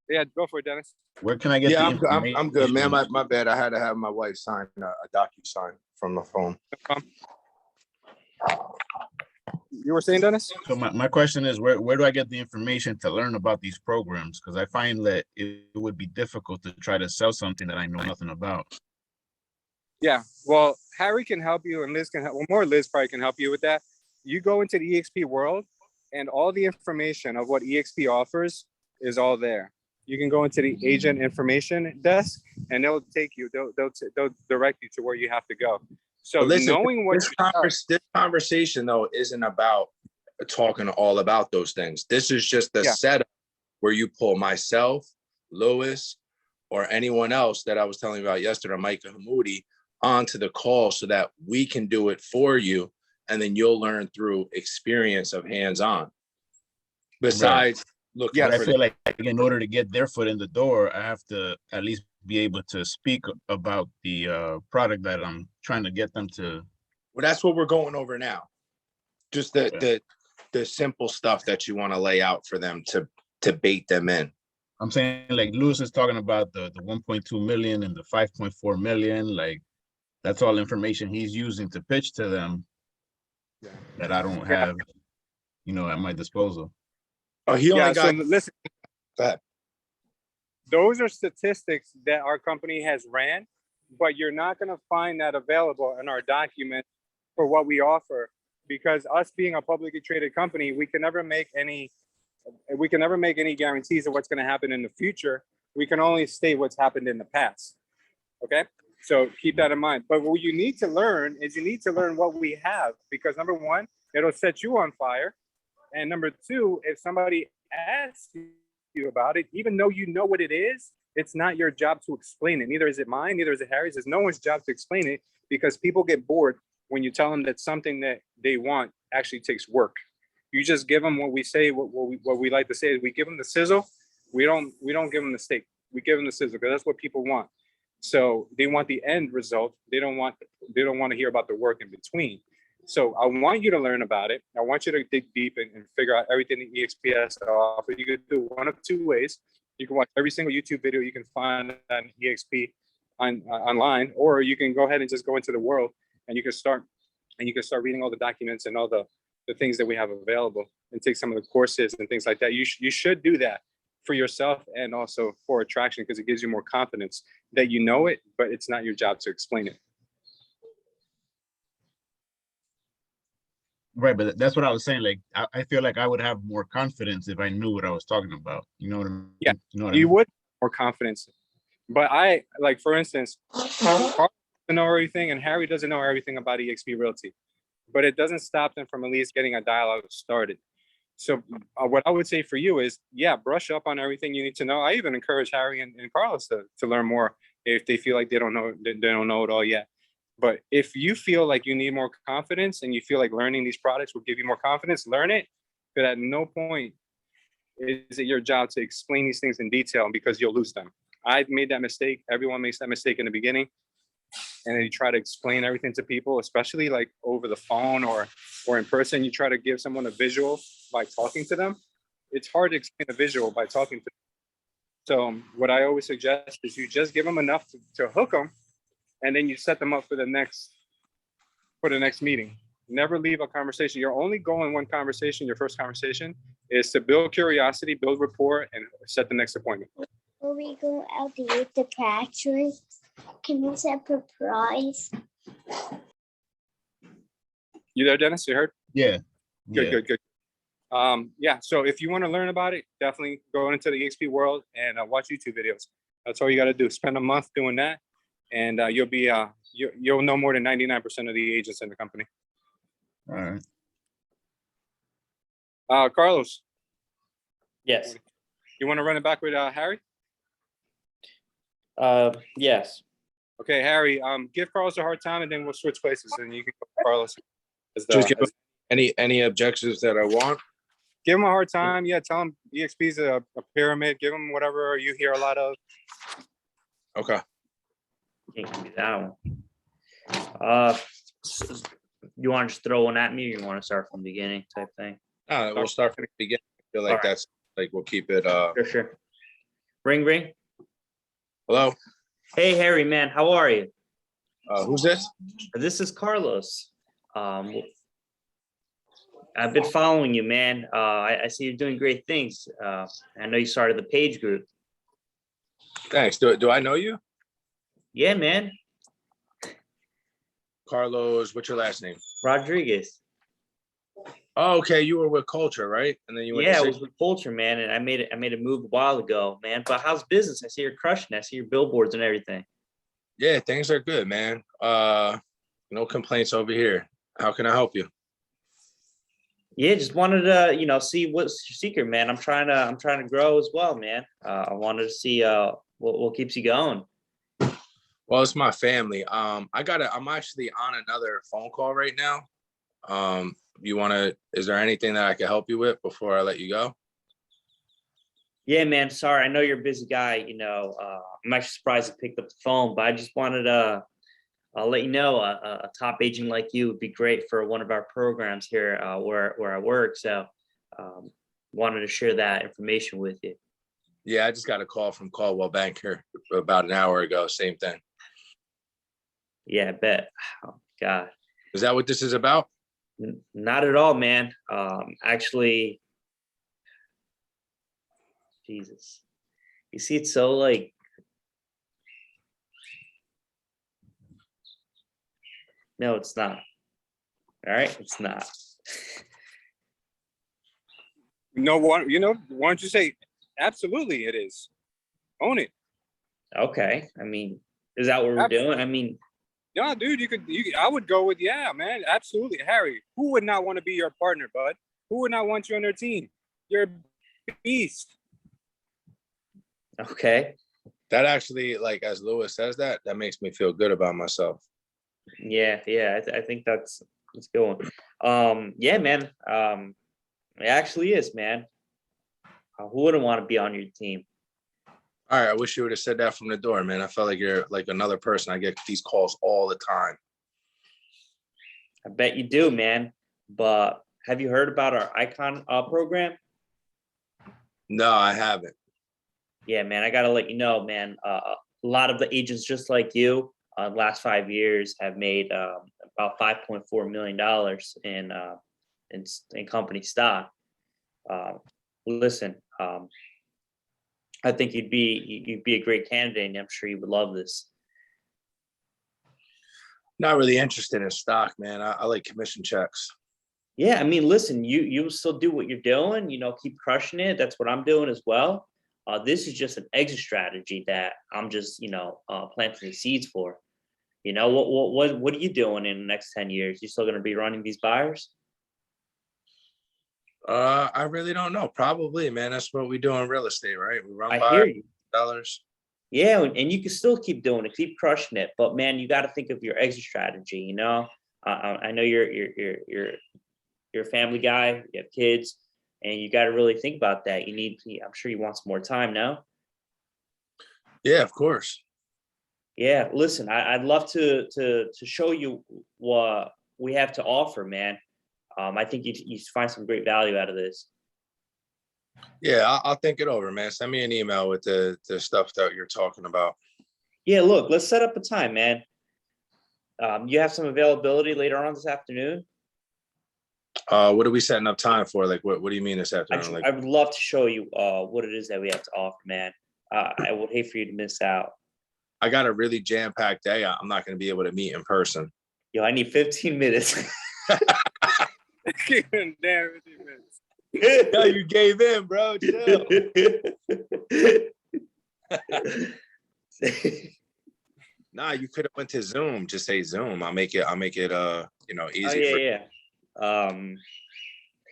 Yeah, go for it, Dennis. Where can I get the information? I'm good, man. My bad. I had to have my wife sign a DocuSign from the phone. You were saying, Dennis? So my question is, where do I get the information to learn about these programs? Because I find that it would be difficult to try to sell something that I know nothing about. Yeah, well, Harry can help you, and Liz can help. Well, more Liz probably can help you with that. You go into the EXP world, and all the information of what EXP offers is all there. You can go into the agent information desk, and they'll take you. They'll direct you to where you have to go. So listen, knowing what this conversation though isn't about talking all about those things. This is just the setup where you pull myself, Lewis, or anyone else that I was telling you about yesterday, Micah Hamoudi, onto the call so that we can do it for you, and then you'll learn through experience of hands-on. Besides, look, I feel like in order to get their foot in the door, I have to at least be able to speak about the product that I'm trying to get them to. Well, that's what we're going over now. Just the simple stuff that you want to lay out for them to bait them in. I'm saying, like, Lewis is talking about the 1.2 million and the 5.4 million. Like, that's all information he's using to pitch to them that I don't have, at my disposal. Oh, he only got. So listen. Go ahead. Those are statistics that our company has ran, but you're not going to find that available in our document for what we offer, because us being a publicly traded company, we can never make any guarantees of what's going to happen in the future. We can only state what's happened in the past. Okay, so keep that in mind. But what you need to learn is what we have, because number one, it'll set you on fire, and number two, if somebody asks you about it, even though you know what it is, it's not your job to explain it. Neither is it mine, neither is it Harry's. It's no one's job to explain it, because people get bored when you tell them that something that they want actually takes work. You just give them what we say, what we like to say is we give them the sizzle. We don't give them the steak. We give them the sizzle, because that's what people want. So they want the end result. They don't want to hear about the work in between. So I want you to learn about it. I want you to dig deep and figure out everything that EXP has to offer. You could do one of two ways. You can watch every single YouTube video you can find on EXP online, or you can go ahead and just go into the world and you can start reading all the documents and all the things that we have available, and take some of the courses and things like that. You should do that for yourself and also for attraction, because it gives you more confidence that you know it, but it's not your job to explain it. Right, but that's what I was saying. Like, I feel like I would have more confidence if I knew what I was talking about. You know what I mean? Yeah, you know what you I mean? would have more confidence. But I, like, for instance, Carl doesn't know everything and Harry doesn't know everything about EXP Realty, but it doesn't stop them from at least getting a dialogue started. So what I would say for you is, brush up on everything you need to know. I even encourage Harry and Carlos to learn more if they feel like they don't know it all yet. But if you feel like you need more confidence and you feel like learning these products will give you more confidence, learn it. But at no point is it your job to explain these things in detail, because you'll lose them. I've made that mistake. Everyone makes that mistake in the beginning. And then you try to explain everything to people, especially like over the phone or in person. You try to give someone a visual by talking to them. It's hard to explain a visual by talking to them. So what I always suggest is you just give them enough to hook them, and then you set them up for the next meeting. Never leave a conversation. You're only going one conversation. Your first conversation is to build curiosity, build rapport, and set the next appointment. Will we go out to eat the practice? Can you set a price? You there, Dennis? You heard? Yeah. Good. Yeah. So if you want to learn about it, definitely go into the EXP world and watch YouTube videos. That's all you got to do. Spend a month doing that, and you'll be you'll know more than 99% of the agents in the company. All right. Carlos, Yes. you want to run it back with Harry? Yes. Okay, Harry. Give Carlos a hard time, and then we'll switch places, and you can go with Carlos. Just give him any objectives that I want. Give him a hard time. Yeah, tell him EXP is a pyramid. Give him whatever you hear a lot of. Okay. Can't give me that one. You want to just throw one at me, or you want to start from the beginning type thing? We'll start from the beginning. I feel like All right. that's like we'll keep it. Sure. Ring. Hello. Hey, Harry, man, how are you? Who's this? This is Carlos. I've been following you, man. I see you're doing great things. I know you started the page group. Thanks. Do I know you? Yeah, man. Carlos, what's your last name? Rodriguez. Oh, okay. You were with Culture, right? And then you went Yeah, to it was with Culture, man, and I made a move a while ago, man. But how's business? I see you're crushing it. I see your billboards and everything. Yeah, things are good, man. No complaints over here. How can I help you? Yeah, just wanted to, see what's your secret, man. I'm trying to grow as well, man. I wanted to see what keeps you going. Well, it's my family. I'm actually on another phone call right now. Is there anything that I can help you with before I let you go? Yeah, man. Sorry, I know you're a busy guy. I'm actually surprised you picked up the phone, but I just wanted to let you know a top agent like you would be great for one of our programs here where I work. So wanted to share that information with you. Yeah, I just got a call from Caldwell Bank here about an hour ago. Same thing. Yeah, I bet. Oh, God. Is that what this is about? Not at all, man. Actually, Jesus. You see, it's so like, no, it's not. All right, it's not. Why don't you say, absolutely it is. Own it. Okay. I mean, is that what we're doing? I mean, Yeah, dude, I would go with, yeah, man, absolutely. Harry, who would not want to be your partner, bud? Who would not want you on their team? You're a beast. okay. That actually, like, as Lewis says that makes me feel good about myself. Yeah. I think that's good one. Yeah, man. It actually is, man. Who wouldn't want to be on your team? All right, I wish you would have said that from the door, man. I felt like you're like another person. I get these calls all the time. I bet you do, man. But have you heard about our Icon program? No, I haven't. Yeah, man. I gotta let you know, man. A lot of the agents just like you, last 5 years have made about $5.4 million in company stock. Listen, I think you'd be a great candidate, and I'm sure you would love this. Not really interested in stock, man. I like commission checks. Yeah, I mean, listen, you still do what you're doing, keep crushing it. That's what I'm doing as well. This is just an exit strategy that I'm just, planting the seeds for. What are you doing in the next 10 years? You still going to be running these buyers? I really don't know. Probably, man. That's what we do in real estate, right? We run I by hear you. dollars. Yeah, and you can still keep doing it, keep crushing it. But man, you got to think of your exit strategy. You know, I know you're a family guy, you have kids, and you got to really think about that. I'm sure you want some more time now. Yeah, of course. Yeah, listen, I'd love to show you what we have to offer, man. I think you find some great value out of this. Yeah, I'll think it over, man. Send me an email with the stuff that you're talking about. Yeah, look, let's set up a time, man. You have some availability later on this afternoon. What are we setting up time for? Like, what do you mean this afternoon? Like, I would love to show you what it is that we have to offer, man. I would hate for you to miss out. I got a really jam-packed day. I'm not going to be able to meet in person. Yo, I need 15 minutes. Damn, 15 minutes. No, you gave in, bro. Chill. Nah, you could have went to Zoom. Just say Zoom. I'll make it easy Oh, for you. yeah.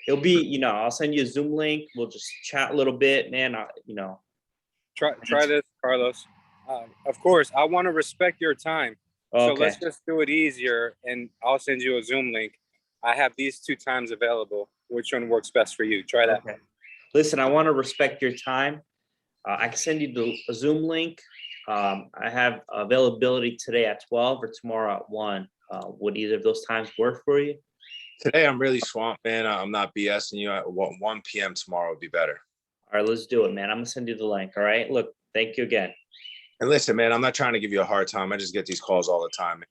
It'll be, I'll send you a Zoom link. We'll just chat a little bit, man. Try this, Carlos. Of course, I want to respect your time. So Okay. let's just do it easier, and I'll send you a Zoom link. I have these 2 times available. Which one works best for you? Try that. Okay. Listen, I want to respect your time. I can send you a Zoom link. I have availability today at 12 or tomorrow at 1. Would either of those times work for you? Today, I'm really swamped, man. I'm not BSing you. At 1 p.m. tomorrow would be better. All right, let's do it, man. I'm going to send you the link. All right. Look, thank you again. And listen, man, I'm not trying to give you a hard time. I just get these calls all the time.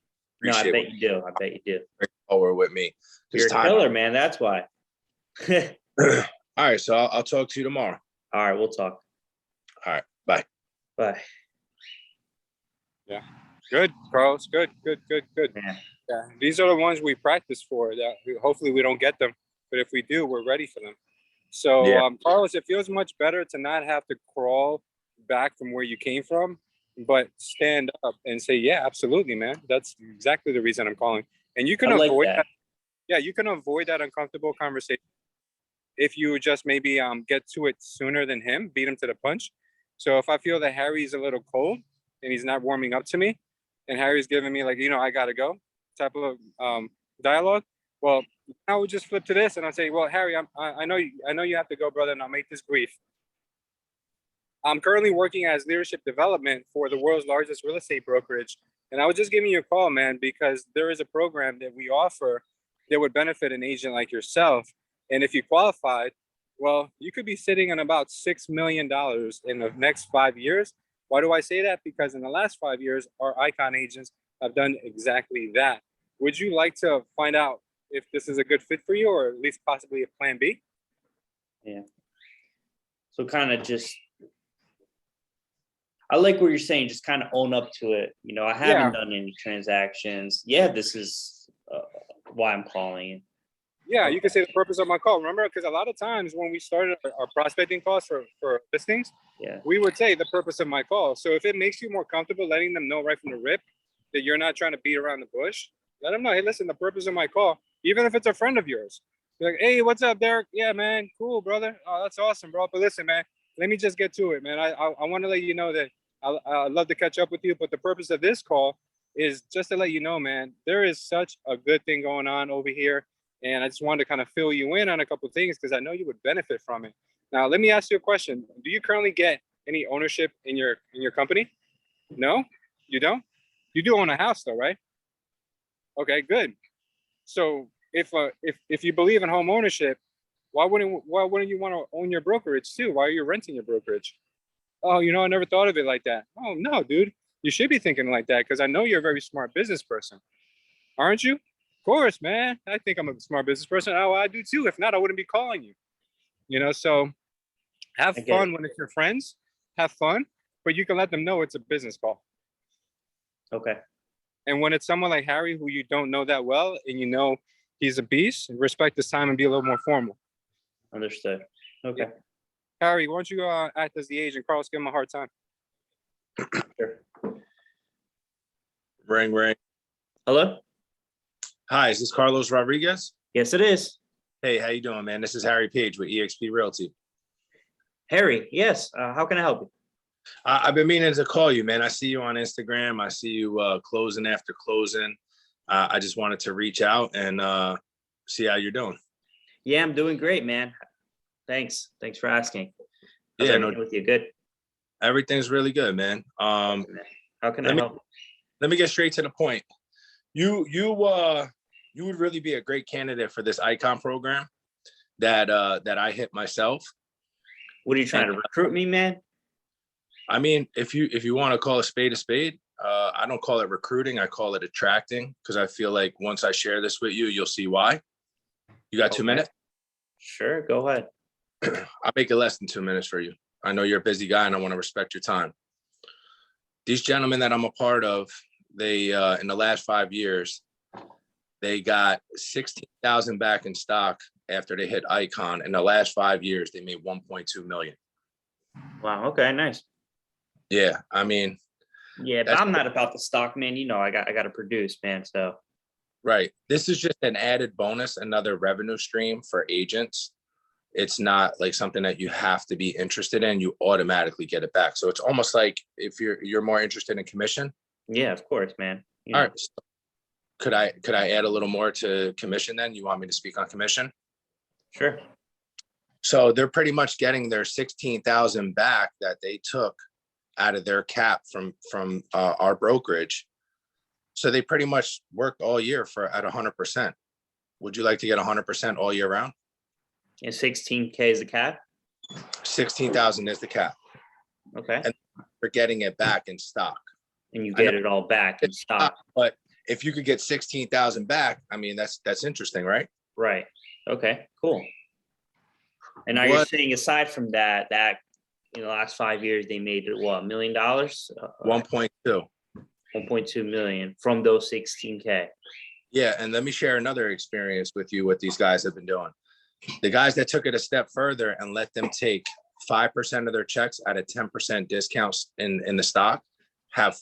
No, I Appreciate bet you do. I bet you do. Over with me. You're a killer, man. That's why. All right, so I'll talk to you tomorrow. All right, we'll talk. All right, bye. Bye. Yeah. Good, Carlos. Good. Yeah. Yeah. These are the ones we practice for. That hopefully we don't get them, but if we do, we're ready for them. So, Yeah. Carlos, it feels much better to not have to crawl back from where you came from, but stand up and say, "Yeah, absolutely, man. That's exactly the reason I'm calling." And you can I like avoid that. that. Yeah, you can avoid that uncomfortable conversation if you just maybe get to it sooner than him, beat him to the punch. So if I feel that Harry's a little cold and he's not warming up to me, and Harry's giving me like, I gotta go type of dialogue, well, I would just flip to this and I'll say, well, Harry, I know you have to go, brother, and I'll make this brief. I'm currently working as leadership development for the world's largest real estate brokerage. And I was just giving you a call, man, because there is a program that we offer that would benefit an agent like yourself. And if you qualified, well, you could be sitting on about $6 million in the next 5 years. Why do I say that? Because in the last 5 years, our icon agents have done exactly that. Would you like to find out if this is a good fit for you, or at least possibly a plan B? Yeah. So kind of I like what you're saying, just kind of own up to it. I haven't done any transactions. Yeah, this is why I'm calling you. Yeah, you can say the purpose of my call. Remember, because a lot of times when we started our prospecting calls for listings, we would say the purpose of my call. So if it makes you more comfortable letting them know right from the rip that you're not trying to beat around the bush, let them know, hey, listen, the purpose of my call, even if it's a friend of yours. You're like, hey, what's up, Derek? Yeah, man, cool, brother. Oh, that's awesome, bro. But listen, man, let me just get to it, man. I want to let you know that I'd love to catch up with you, but the purpose of this call is just to let you know, man, there is such a good thing going on over here. And I just wanted to kind of fill you in on a couple of things because I know you would benefit from it. Now, let me ask you a question. Do you currently get any ownership in your company? No, you don't? You do own a house though, right? Okay, good. So if you believe in home ownership, why wouldn't you want to own your brokerage too? Why are you renting your brokerage? Oh, I never thought of it like that. Oh no, dude, you should be thinking like that because I know you're a very smart business person, aren't you? Of course, man. I think I'm a smart business person. Oh, I do too. If not, I wouldn't be calling you. So have fun when it's your friends. Have fun, but you can let them know it's a business call. Okay. And when it's someone like Harry, who you don't know that well, and he's a beast, respect his time and be a little more formal. Understood. Okay. Yeah. Harry, why don't you act as the agent? Carlos, give him a hard time. Sure. Ring. Hello? Hi, is this Carlos Rodriguez? Yes, it is. Hey, how you doing, man? This is Harry Page with eXp Realty. Harry, yes. How can I help you? I've been meaning to call you, man. I see you on Instagram. I see you closing after closing. I just wanted to reach out and see how you're doing. Yeah, I'm doing great, man. Thanks for asking. How's Yeah, no, everything with you? Good. everything's really good, man. How can I help? Let me get straight to the point. You would really be a great candidate for this icon program that I hit myself. What are you trying to recruit me, man? I mean, if you want to call a spade, I don't call it recruiting. I call it attracting, because I feel like once I share this with you, you'll see why. You got 2 Okay. minutes? Sure, go ahead. I'll make it less than 2 minutes for you. I know you're a busy guy and I want to respect your time. These gentlemen that I'm a part of, they in the last 5 years, they got 16,000 back in stock after they hit Icon. In the last 5 years, they made 1.2 million. Wow. Okay. Nice. Yeah, I mean, Yeah, but that's I'm not about the stock, man. You know, I got to produce, man. So right. This is just an added bonus, another revenue stream for agents. It's not like something that you have to be interested in. You automatically get it back. So it's almost like if you're more interested in commission. yeah, of course, man. All right. So could I add a little more to commission then? You want me to speak on commission? Sure. So they're pretty much getting their 16,000 back that they took out of their cap from our brokerage. So they pretty much worked all year at 100%. Would you like to get 100% all year round? And 16K is the cap. 16,000 is the cap. Okay. And we're getting it back in stock. And you get it all back in stock. But if you could get 16,000 back, I mean, that's interesting, right? Right. Okay, cool. And now you're saying aside from that in the last 5 years, they made what, $1 million? 1.2. 1.2 million from those 16K. Yeah. And let me share another experience with you, what these guys have been doing. The guys that took it a step further and let them take 5% of their checks at a 10% discount in the stock have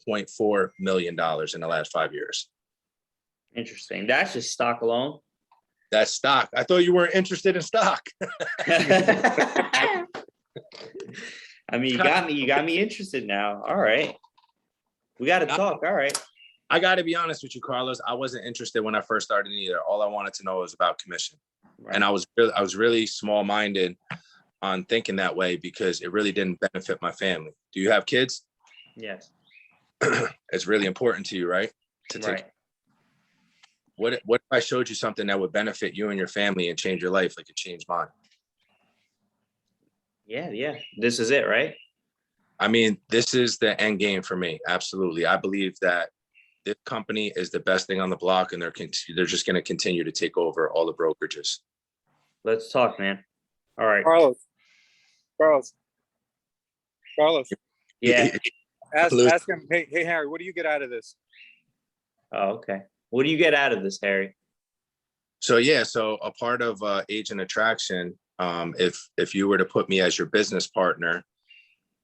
$5.4 million in the last 5 years. Interesting. That's just stock alone. That's stock. I thought you weren't interested in stock. I mean, you got me interested now. All right. We got to talk. All right. I got to be honest with you, Carlos. I wasn't interested when I first started either. All I wanted to know was about commission. Right. And I was really small-minded on thinking that way because it really didn't benefit my family. Do you have kids? Yes. It's really important to you, right? Right. What if I showed you something that would benefit you and your family and change your life like it changed mine? Yeah. This is it, right? I mean, this is the end game for me. Absolutely. I believe that this company is the best thing on the block, and they're just going to continue to take over all the brokerages. Let's talk, man. All right. Carlos. Yeah. Ask him, hey, Harry, what do you get out of this? Oh, okay. What do you get out of this, Harry? So a part of agent attraction, if you were to put me as your business partner,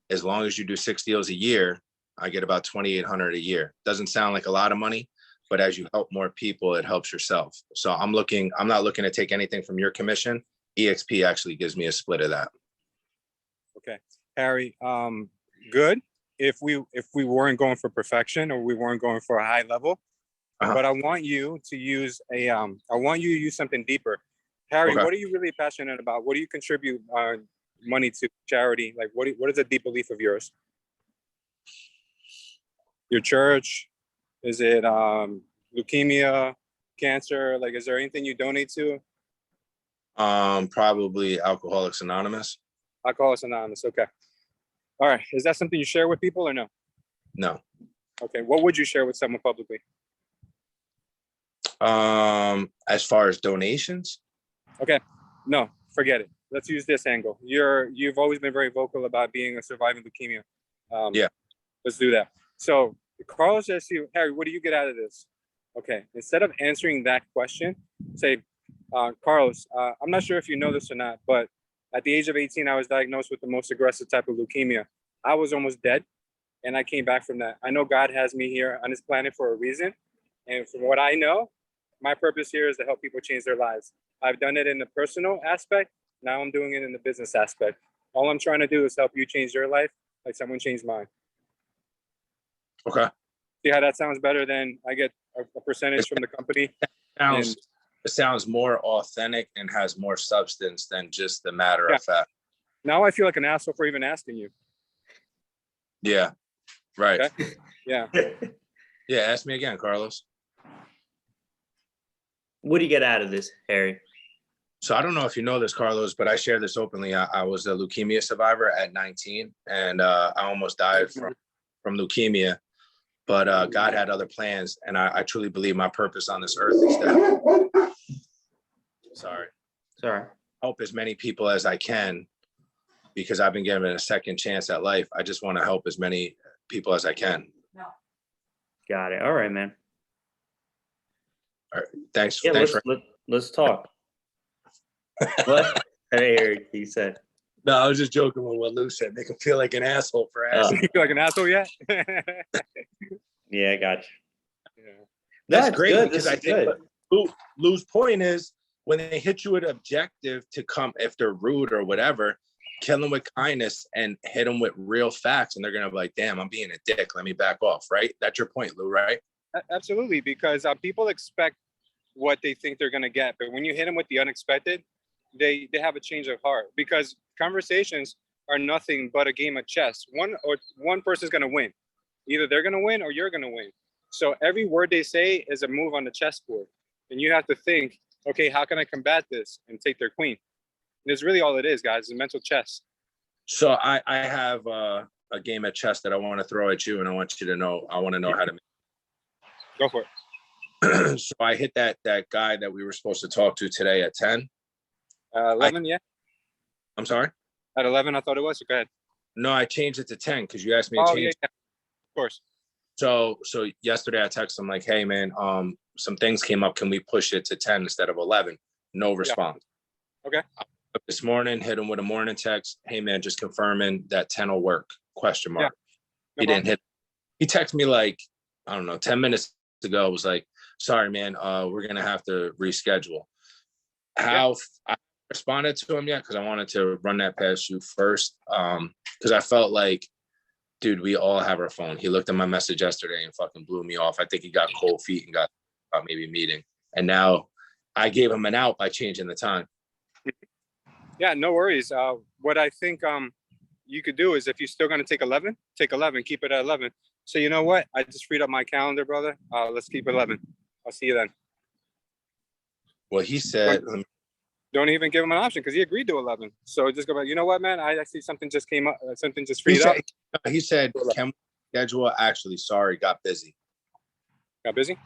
as long as you do 6 deals a year, I get about 2,800 a year. Doesn't sound like a lot of money, but as you help more people, it helps yourself. So I'm not looking to take anything from your commission. EXP actually gives me a split of that. Okay, Harry, good. If we weren't going for perfection or we weren't going for a high level, but I want you to use something deeper. Harry, okay. What are you really passionate about? What do you contribute money to charity? Like what is a deep belief of yours? Your church? Is it leukemia, cancer? Like, is there anything you donate to? Probably Alcoholics Anonymous. Alcoholics Anonymous. Okay. All right. Is that something you share with people or no? No. Okay. What would you share with someone publicly? As far as donations? Okay. No, forget it. Let's use this angle. You've always been very vocal about being a surviving leukemia. Yeah. Let's do that. So Carlos asks you, Harry, what do you get out of this? Okay. Instead of answering that question, say, Carlos, I'm not sure if you know this or not, but at the age of 18, I was diagnosed with the most aggressive type of leukemia. I was almost dead, and I came back from that. I know God has me here on this planet for a reason. And from what I know, my purpose here is to help people change their lives. I've done it in the personal aspect. Now I'm doing it in the business aspect. All I'm trying to do is help you change your life Like someone changed mine. Okay. See how that sounds better than I get a percentage from the company? Sounds, And- it sounds more authentic and has more substance than just the matter of fact. Now I feel like an asshole for even asking you. Yeah. Right. Okay. Yeah. Yeah. Ask me again, Carlos. What do you get out of this, Harry? So I don't know if you know this, Carlos, but I share this openly. I was a leukemia survivor at 19, and I almost died from leukemia. But God had other plans, and I truly believe my purpose on this earth is to sorry, help as many people as I can, because I've been given a second chance at life. I just want to help as many people as I can. Got it. All right, man. All right. Thanks. Yeah, Thanks let's talk. What? Hey, Eric, he said. No, I was just joking with what Lou said. Make him feel like an asshole for asking. You feel like an asshole yet? Yeah, I got you. Yeah. That's That's great good. because This I is think good. Lou's point is when they hit you with objective to come, if they're rude or whatever, kill them with kindness and hit them with real facts, and they're gonna be like, "Damn, I'm being a dick. Let me back off." Right? That's your point, Lou. Right? Absolutely, because people expect what they think they're gonna get, but when you hit them with the unexpected, they have a change of heart, because conversations are nothing but a game of chess. One person's gonna win. Either they're gonna win or you're gonna win. So every word they say is a move on the chessboard, and you have to think, okay, how can I combat this and take their queen? And it's really all it is, guys. It's mental chess. So I have a game of chess that I want to throw at you, and I want you to know. I want to know how to. Go for it. So I hit that guy that we were supposed to talk to today at 10. 11, yeah. I'm sorry. At 11, I thought it was. So go ahead. No, I changed it to 10 because you asked me to Oh, change. yeah. Of course. So yesterday I texted him like, "Hey man, some things came up. Can we push it to 10 instead of 11?" No response. Okay. This morning, hit him with a morning text. "Hey man, just confirming that 10 will work?" Question mark. No He problem. didn't hit. He texted me like, I don't know, 10 minutes ago. Was like, "Sorry man, we're gonna have to reschedule." How I responded to him yet, because I wanted to run that past you first. Because I felt like, dude, we all have our phone. He looked at my message yesterday and fucking blew me off. I think he got cold feet and got maybe a meeting. And now I gave him an out by changing the time. Yeah, no worries. What I think you could do is, if you're still going to take 11, take 11, keep it at 11. So you know what? I just freed up my calendar, brother. Let's keep 11. I'll see you then. Well, he said, Don't even give him an option because he agreed to 11. So just go back. You know what, man? I see something just came up. Something just freed up. he said, "Can we schedule?" Actually, sorry, got busy. Got busy?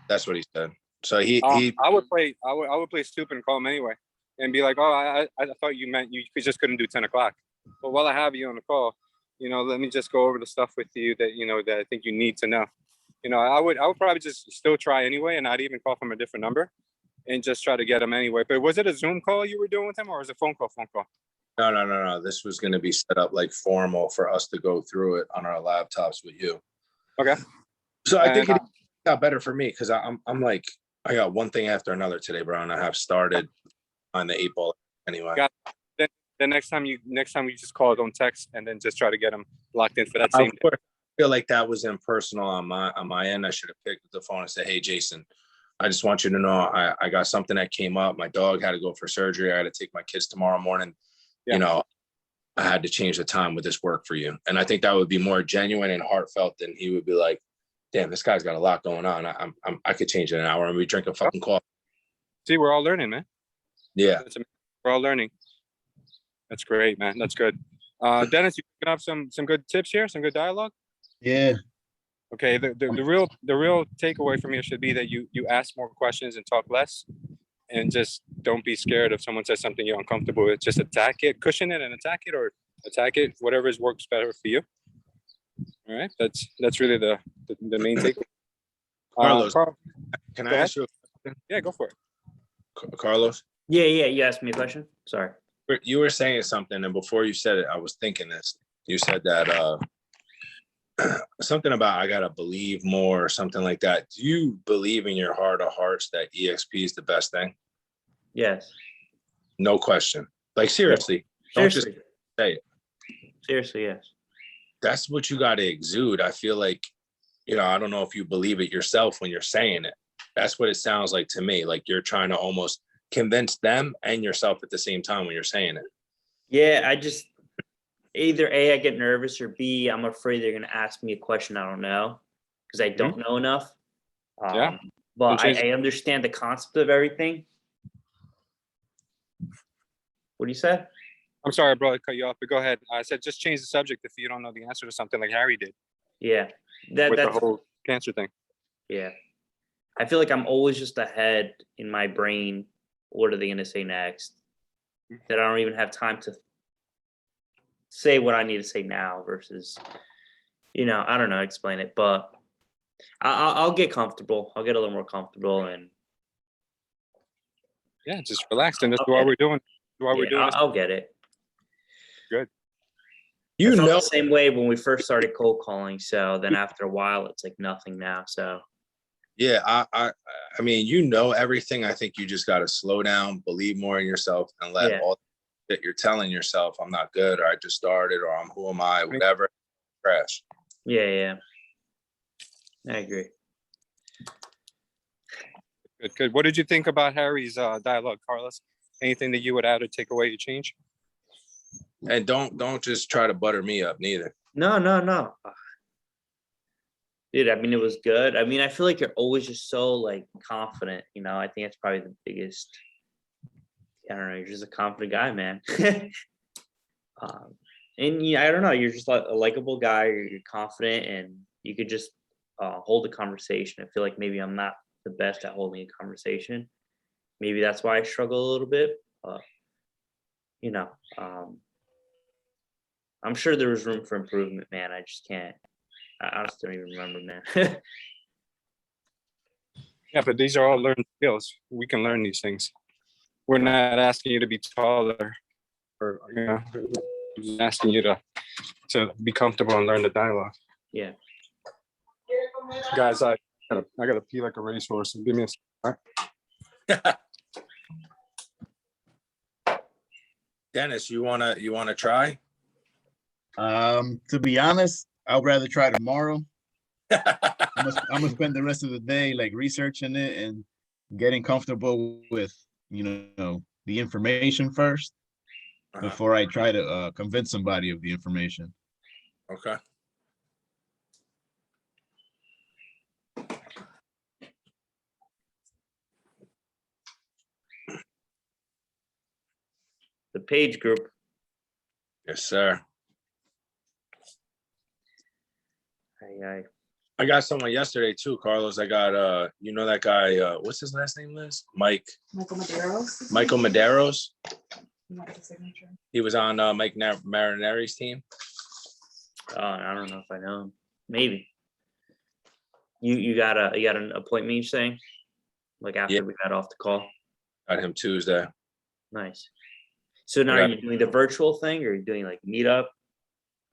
That's what he said. So he I would play stupid and call him anyway and be like, "Oh, I thought you meant you just couldn't do 10 o'clock." But while I have you on the call, let me just go over the stuff with you that that I think you need to know. I would probably just still try anyway, and not even call from a different number, and just try to get him anyway. But was it a Zoom call you were doing with him, or was it a phone call? No. This was going to be set up like formal for us to go through it on our laptops with you. Okay. So I think it got better for me because I'm like, I got one thing after another today, bro, and I have started on the 8 ball anyway. Then next time you just call, don't text, and then just try to get them locked in for that same day. I feel like that was impersonal on my end. I should have picked up the phone and said, "Hey, Jason, I just want you to know I got something that came up. My dog had to go for surgery. I had to take my kids tomorrow morning. Yeah. I had to change the time. Would this work for you?" And I think that would be more genuine and heartfelt than he would be like, "Damn, this guy's got a lot going on. I could change it in an hour and we drink a fucking coffee." See, we're all learning, man. Yeah. We're all learning. That's great, man. That's good. Dennis, you picking up some good tips here, some good dialogue? Yeah. Okay. The real takeaway from here should be that you ask more questions and talk less, and just don't be scared if someone says something you're uncomfortable with. Just attack it, cushion it, and attack it, or attack it, whatever works better for you. All right. That's really the main takeaway. Carlos, Carl, can go I ahead. ask you a question? Yeah, go for it. Carlos? Yeah. You asked me a question. Sorry. You were saying something, and before you said it, I was thinking this. You said that something about I gotta believe more or something like that. Do you believe in your heart of hearts that EXP is the best thing? Yes. No question. Like seriously, don't just Seriously. say it. Seriously, yes. that's what you got to exude. I feel like, I don't know if you believe it yourself when you're saying it. That's what it sounds like to me. Like you're trying to almost convince them and yourself at the same time when you're saying it. Yeah, I just either A, I get nervous, or B, I'm afraid they're gonna ask me a question I don't know because I don't know enough. Yeah. But Change- I understand the concept of everything. What do you say? I'm sorry, bro, I cut you off, but go ahead. I said just change the subject if you don't know the answer to something like Harry did Yeah, with the that's whole cancer thing. yeah. I feel like I'm always just ahead in my brain. What are they gonna say next? That I don't even have time to say what I need to say now versus, I don't know, explain it, but I'll get comfortable. I'll get a little more comfortable, and Yeah, just relax, and that's Okay. why we're doing. Why we're yeah, doing this. I'll get it. Good. I felt the same way when we first started cold calling. So then after a while, it's like nothing now. So Yeah, I mean, everything. I think you just got to slow down, believe more in yourself, and let Yeah. all that you're telling yourself, I'm not good, or I just started, or who am I, whatever, crash. yeah, I agree. Good. What did you think about Harry's dialogue, Carlos? Anything that you would add or take away or change? And don't just try to butter me up neither. No. Dude, I mean, it was good. I mean, I feel like you're always just so like confident, I think that's probably the biggest, I don't know, you're just a confident guy, man. And I don't know, you're just like a likable guy, you're confident, and you could just hold a conversation. I feel like maybe I'm not the best at holding a conversation. Maybe that's why I struggle a little bit. I'm sure there was room for improvement, man. I just can't. I honestly don't even remember, man. Yeah, but these are all learned skills. We can learn these things. We're not asking you to be taller, or we're just asking you to be comfortable and learn the dialogue. Yeah. Guys, I gotta pee like a racehorse. Give me a second. Dennis, you wanna try? To be honest, I'd rather try tomorrow. I'm gonna spend the rest of the day like researching it and getting comfortable with the information first before I try to convince somebody of the information. Okay. The page group. Yes, sir. I I got someone yesterday too, Carlos. I got that guy, what's his last name, Liz? Michael Maderos. Michael Maderos. Not the signature. He was on Mike Marinari's team. I don't know if I know him. Maybe. You got an appointment, you're saying? Like after we got off the call? Got him Tuesday. Nice. So now are you doing the virtual thing, or are you doing like meetup?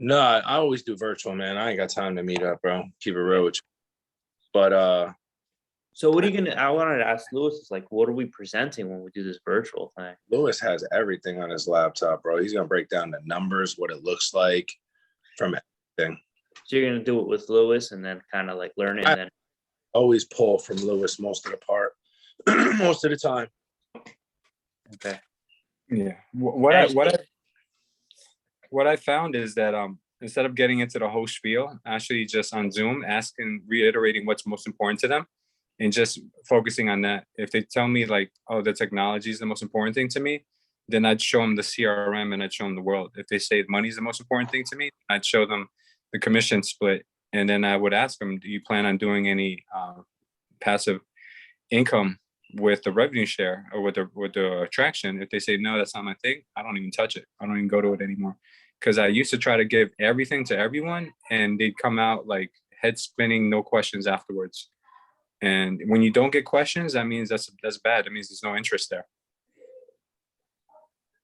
No, I always do virtual, man. I ain't got time to meet up, bro. Keep it real with you. But so what are you gonna? I wanted to ask Lewis, is like, what are we presenting when we do this virtual thing? Lewis has everything on his laptop, bro. He's gonna break down the numbers, what it looks like from everything. So you're gonna do it with Lewis and then kind of like learn it, and then Always pull from Lewis most of the part, most of the time. okay. Yeah. What I found is that instead of getting into the whole spiel, actually just on Zoom, reiterating what's most important to them, and just focusing on that. If they tell me like, oh, the technology is the most important thing to me, then I'd show them the CRM and I'd show them the world. If they say money is the most important thing to me, I'd show them the commission split, and then I would ask them, do you plan on doing any passive income with the revenue share or with the attraction? If they say no, that's not my thing, I don't even touch it. I don't even go to it anymore, because I used to try to give everything to everyone and they'd come out like head spinning, no questions afterwards. And when you don't get questions, that means that's bad. That means there's no interest there.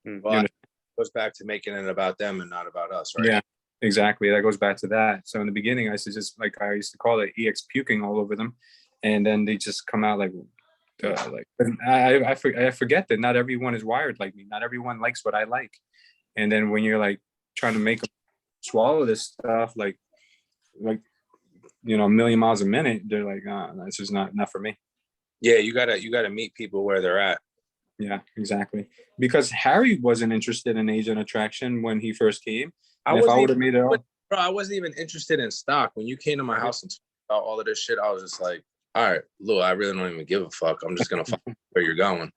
Well, it goes back to making it about them and not about us, right? Yeah, exactly. That goes back to that. So in the beginning, I used to just, like I used to call it EX puking all over them, and then they just come out like I forget that not everyone is wired like me. Not everyone likes what I like. And then when you're like trying to make them swallow this stuff like a million miles a minute, they're like, that's just not for me. Yeah, you gotta meet people where they're at. Yeah, exactly. Because Harry wasn't interested in agent attraction when he first came. I And if I wasn't would have even, made it all, bro, I wasn't even interested in stock. When you came to my house and talked about all of this shit, I was just like, all right, Lou, I really don't even give a fuck. I'm just gonna find where you're going.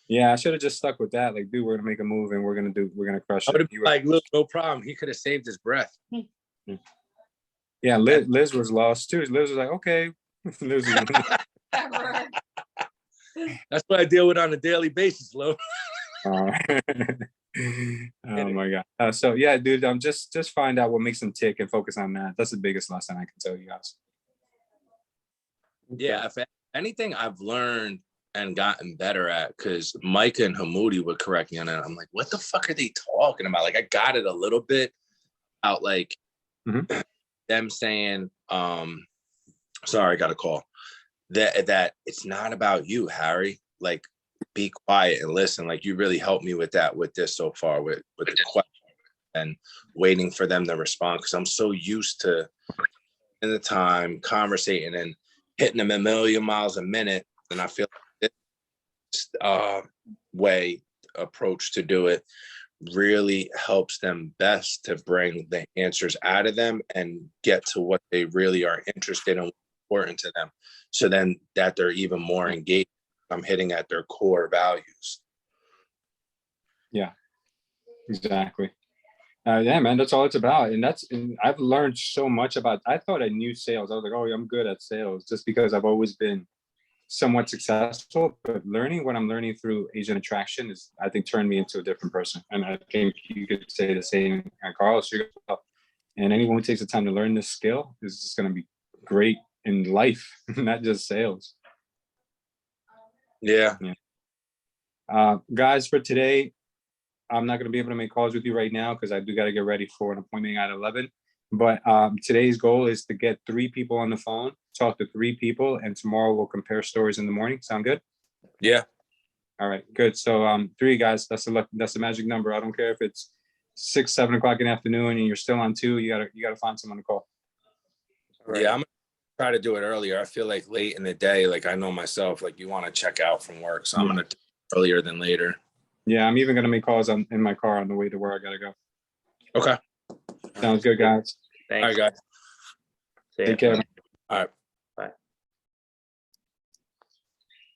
yeah, I should have just stuck with that. Like, dude, we're gonna make a move and we're gonna crush I would it. have been like, look, no problem. He could have saved his breath. Yeah, Liz was lost too. Liz was like, okay. Liz was That's what I deal with on a daily basis, Lou. oh my god. So yeah, dude, just find out what makes them tick and focus on that. That's the biggest lesson I can tell you guys. Yeah, if anything I've learned and gotten better at, because Micah and Hamoudi would correct me on it. I'm like, what the fuck are they talking about? Like, I got it a little bit out, like them saying, sorry, I got a call. That it's not about you, Harry. Like, be quiet and listen. Like, you really helped me with this so far with the question and waiting for them to respond, because I'm so used to in the time conversating and hitting them a million miles a minute, and I feel like this way approach to do it really helps them best to bring the answers out of them and get to what they really are interested in, important to them, so then that they're even more engaged. I'm hitting at their core values. Yeah, exactly. Yeah, man, that's all it's about. And I've learned so much about, I thought I knew sales. I was like, oh, yeah, I'm good at sales just because I've always been somewhat successful, but learning what I'm learning through agent attraction is, I think, turned me into a different person. And I think you could say the same on Carlos. And anyone who takes the time to learn this skill is just going to be great in life, not just sales. Yeah. Guys, for today, I'm not going to be able to make calls with you right now because I do got to get ready for an appointment at 11. But today's goal is to get 3 people on the phone, talk to 3 people, and tomorrow we'll compare stories in the morning. Sound good? Yeah. All right, good. So 3 guys, that's the magic number. I don't care if it's 6, 7 o'clock in the afternoon and you're still on 2. You gotta find someone to call. Right. Yeah, I'm gonna try to do it earlier. I feel like late in the day, like I know myself, like you want to check out from work, so I'm gonna do it earlier than later. Yeah, I'm even gonna make calls in my car on the way to where I gotta go. Okay. Sounds good, guys. Thanks. All right, guys. See ya. Take care. All right.